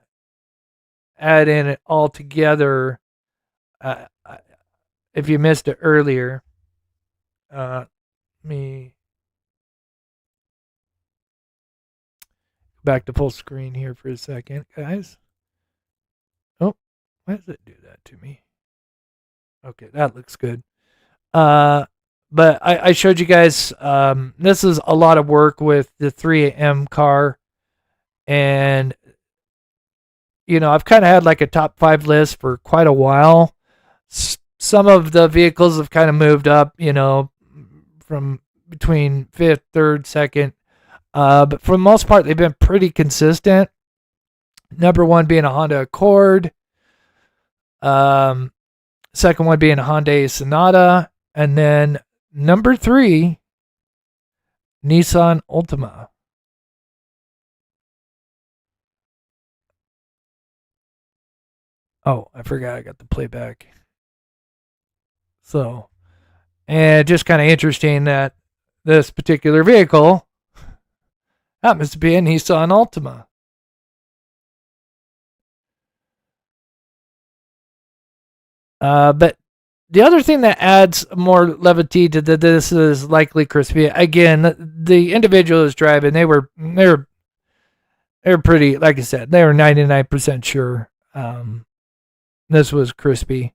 add in it all together, if you missed it earlier, me back to full screen here for a second, guys. Oh, why does it do that to me? Okay, that looks good. But I showed you guys, this is a lot of work with the 3 a.m. car. And, I've kind of had like a top 5 list for quite a while. Some of the vehicles have kind of moved up, from between 5th, 3rd, 2nd. But for the most part, they've been pretty consistent. Number 1 being a Honda Accord. Second one being a Hyundai Sonata. And then number 3, Nissan Altima. Oh, I forgot I got the playback. So, and just kind of interesting that this particular vehicle happens to be a Nissan Altima. But the other thing that adds more levity to this is likely Chrispy. Again, the individual is driving. They were pretty, like I said, they were 99% sure this was Chrispy.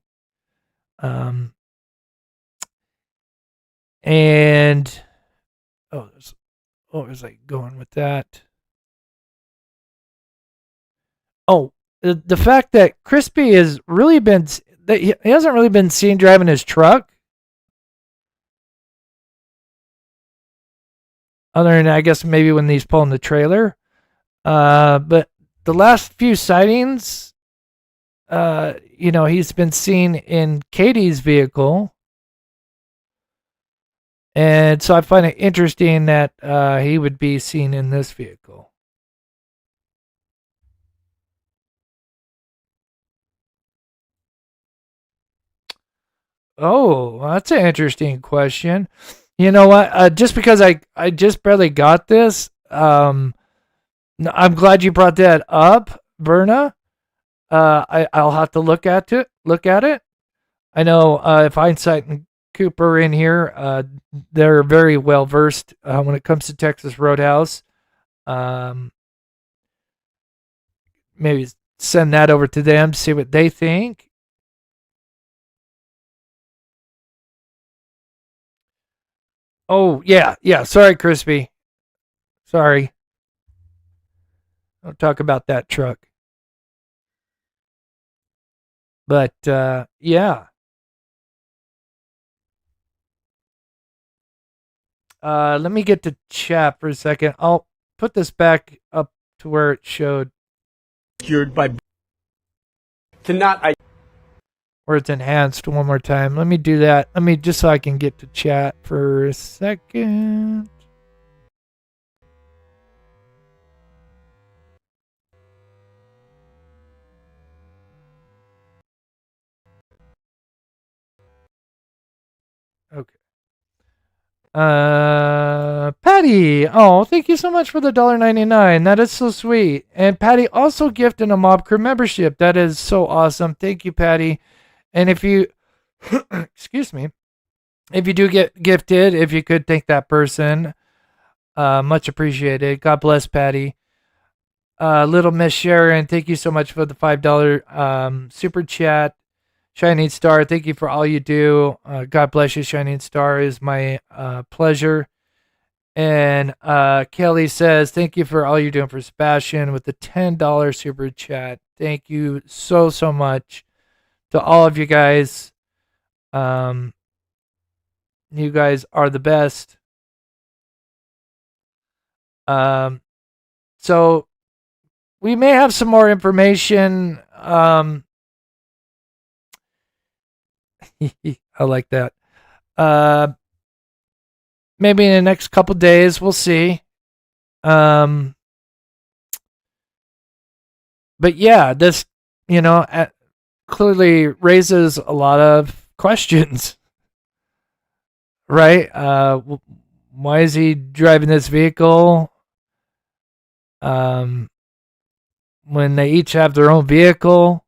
And what was I going with that? Oh, the fact that Chrispy has really been, he hasn't really been seen driving his truck. Other than, I guess, maybe when he's pulling the trailer. But the last few sightings, he's been seen in Katie's vehicle. And so I find it interesting that he would be seen in this vehicle. Oh, that's an interesting question. You know what? Just because I just barely got this, I'm glad you brought that up, Verna. I'll have to look at it. I know if Hindsight and Cooper in here, they're very well versed when it comes to Texas Roadhouse. Maybe send that over to them, see what they think. Oh, yeah. Sorry, Chrispy. Sorry. Don't talk about that truck. But, yeah. Let me get to chat for a second. I'll put this back up to where it showed. Cured by Where it's enhanced one more time. Let me do that. Let me, just so I can get to chat for a second. Okay. Patty. Oh, thank you so much for the $1.99. That is so sweet. And Patty also gifted a Mob Crew membership. That is so awesome. Thank you, Patty. And if you, excuse me, if you do get gifted, if you could thank that person, much appreciated. God bless, Patty. Little Miss Sharon, thank you so much for the $5 super chat. Shining Star, thank you for all you do. God bless you, Shining Star. It is my pleasure. And Kelly says, thank you for all you're doing for Sebastian with the $10 super chat. Thank you so much to all of you guys. You guys are the best. So we may have some more information. I like that. Maybe in the next couple days, we'll see. But yeah, this, clearly raises a lot of questions, right? Why is he driving this vehicle? When they each have their own vehicle.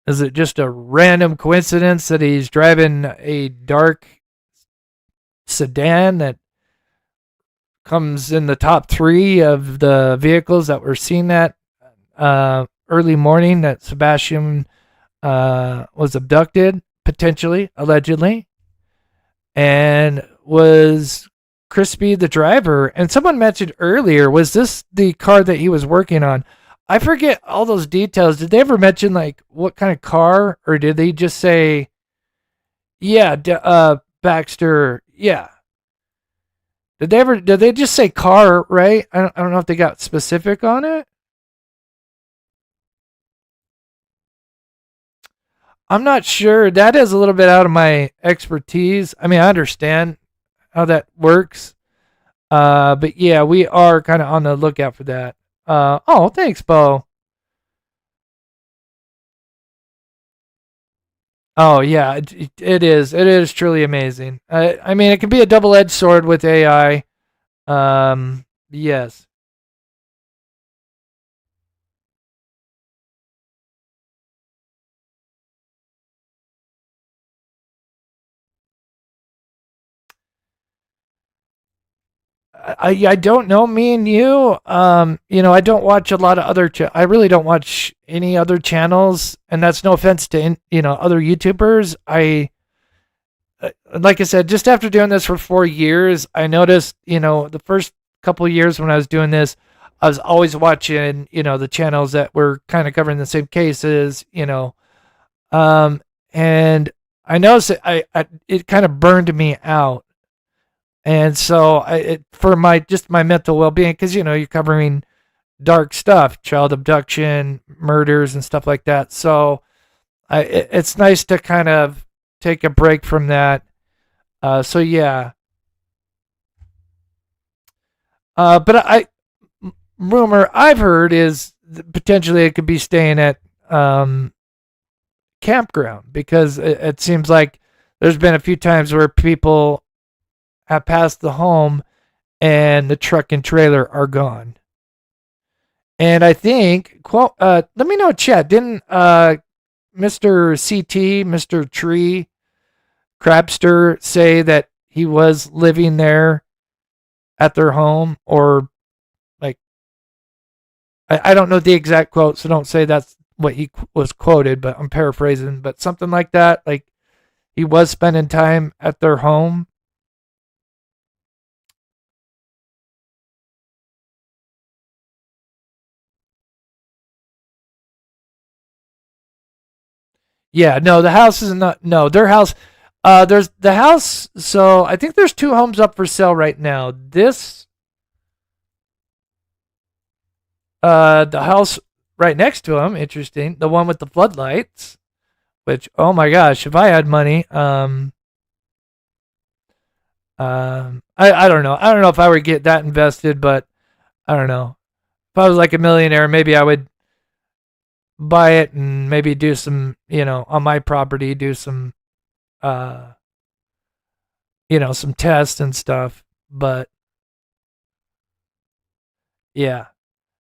Is it just a random coincidence that he's driving a dark sedan that comes in the top 3 of the vehicles that were seen that early morning that Sebastian was abducted, potentially, allegedly, and was Chrispy the driver. And someone mentioned earlier, was this the car that he was working on? I forget all those details. Did they ever mention like what kind of car, or did they just say, yeah, Baxter, yeah? Did they just say car, right? I don't know if they got specific on it. I'm not sure. That is a little bit out of my expertise. I mean, I understand how that works. But yeah, we are kind of on the lookout for that. Oh, thanks, Bo. Oh yeah, it is. It is truly amazing. I mean, it can be a double-edged sword with AI. Yes. I don't know, me and you. I don't watch a lot of other. I really don't watch any other channels, and that's no offense to other YouTubers. Like I said, just after doing this for 4 years, I noticed the first couple of years when I was doing this, I was always watching the channels that were kind of covering the same cases, and I noticed it kind of burned me out. And so for my mental well-being, because you're covering dark stuff, child abduction, murders, and stuff like that. So it's nice to kind of take a break from that. So yeah. But rumor I've heard is potentially it could be staying at campground, because it seems like there's been a few times where people have passed the home and the truck and trailer are gone. And I think, let me know, chat, didn't Mr. CT, Mr. Tree Crabster say that he was living there at their home? Or like, I don't know the exact quote, so don't say that's what he was quoted, but I'm paraphrasing, but something like that, like he was spending time at their home. Yeah, no, the house is not. No, their house. There's the house. So I think there's 2 homes up for sale right now. The house right next to them, interesting. The one with the floodlights, which, oh my gosh, if I had money, I don't know. I don't know if I would get that invested, but I don't know. If I was like a millionaire, maybe I would buy it and maybe do some, on my property, do some, some tests and stuff. But yeah.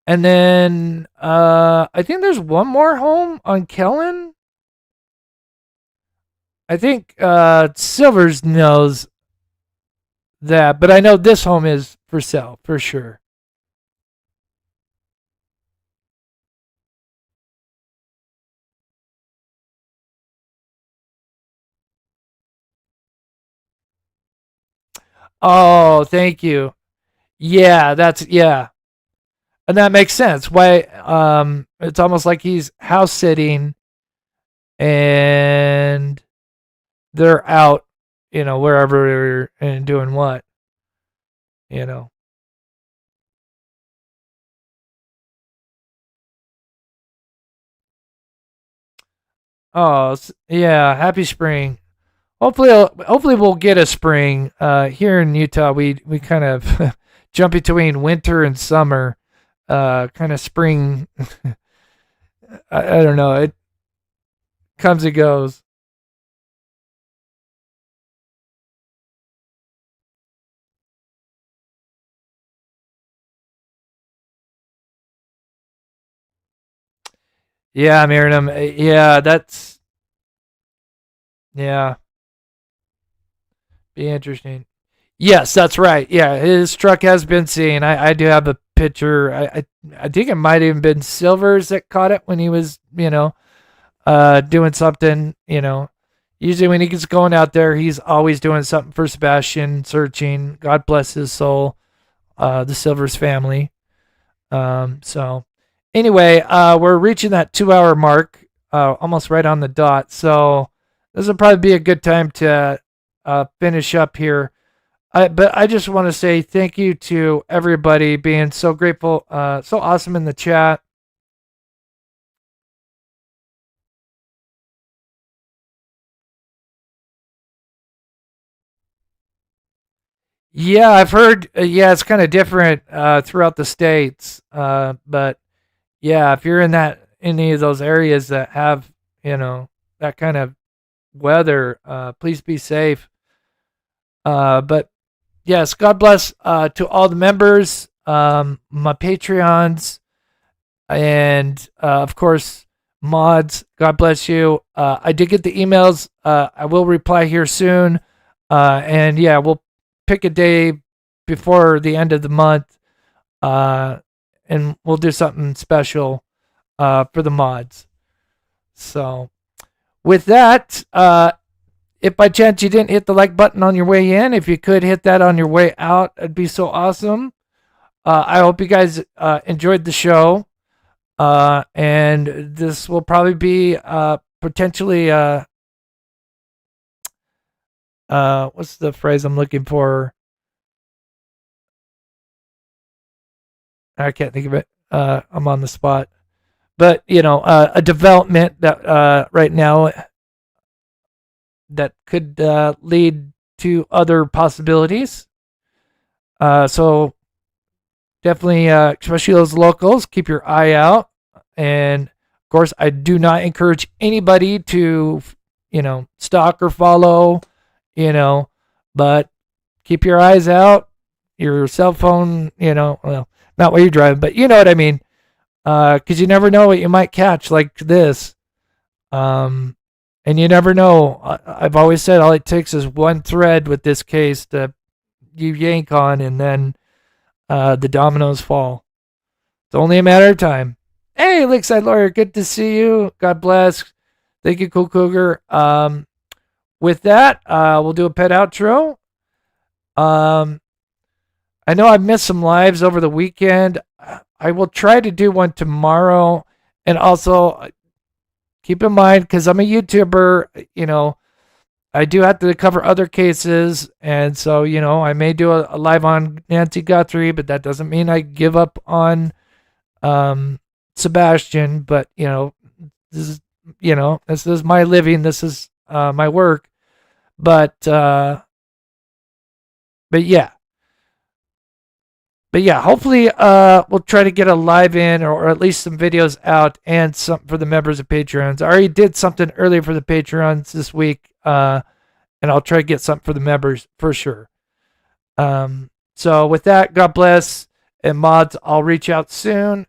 And then I think there's one more home on Kellen. I think Silvers knows that, but I know this home is for sale for sure. Oh, thank you. Yeah, yeah. And that makes sense. Why it's almost like he's house sitting and they're out, wherever and doing what, Oh, yeah, happy spring. Hopefully we'll get a spring. Here in Utah, we kind of jump between winter and summer. Kind of spring. I don't know. It comes and goes. Yeah, Miriam. Yeah, yeah, be interesting. Yes, that's right. Yeah, his truck has been seen. I do have a picture. I think it might have even been Silvers that caught it when he was, doing something, you know. Usually when he gets going out there, he's always doing something for Sebastian, searching. God bless his soul, the Silvers family. So anyway, we're reaching that 2-hour mark, almost right on the dot. So this will probably be a good time to finish up here. But I just want to say thank you to everybody being so grateful, so awesome in the chat. Yeah, I've heard. Yeah, it's kind of different throughout the states. But yeah, if you're in any of those areas that have, you know, that kind of weather, please be safe. But yes, God bless to all the members, my Patreons, and of course mods. God bless you. I did get the emails. I will reply here soon. And yeah, we'll pick a day before the end of the month, and we'll do something special for the mods. So with that, if by chance you didn't hit the like button on your way in, if you could hit that on your way out, it'd be so awesome. I hope you guys enjoyed the show, and this will probably be potentially what's the phrase I'm looking for? I can't think of it. I'm on the spot. But, you know, a development that right now that could lead to other possibilities. So definitely, especially those locals, keep your eye out. And of course, I do not encourage anybody to, you know, stalk or follow, you know, but keep your eyes out, your cell phone, you know, well, not while you're driving, but you know what I mean. Because you never know what you might catch like this. And you never know. I've always said all it takes is one thread with this case to you yank on, and then the dominoes fall. It's only a matter of time. Hey, Lakeside Lawyer, good to see you. God bless. Thank you, Cool Cougar. With that, we'll do a pet outro. I know I missed some lives over the weekend. I will try to do one tomorrow. And also, keep in mind, because I'm a YouTuber, you know, I do have to cover other cases. And so, you know, I may do a live on Nancy Guthrie, but that doesn't mean I give up on Sebastian. But, you know, this is my living. This is my work. But yeah. But yeah, hopefully we'll try to get a live in or at least some videos out and something for the members of Patreons. I already did something earlier for the Patreons this week, and I'll try to get something for the members for sure. So with that, God bless, and mods, I'll reach out soon,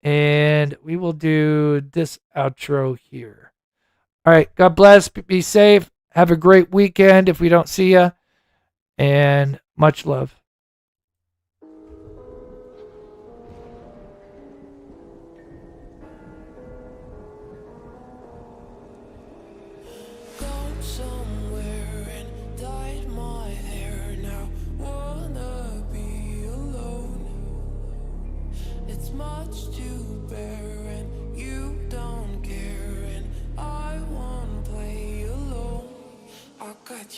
and we will do this outro here. All right, God bless, be safe, have a great weekend if we don't see you, and much love.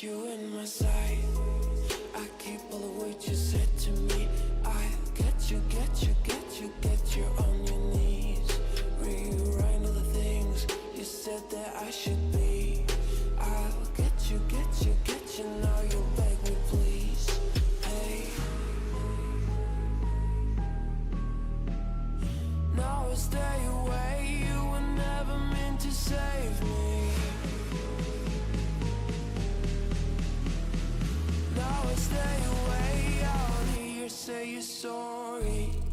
You in my sight, I keep all the words you said to me. I get you on your knees, rewrite all the things you said that I should be. I'll get you, now you beg me please. Hey, now I stay away, you were never meant to save me. Now I stay away, I'll hear you say you're sorry.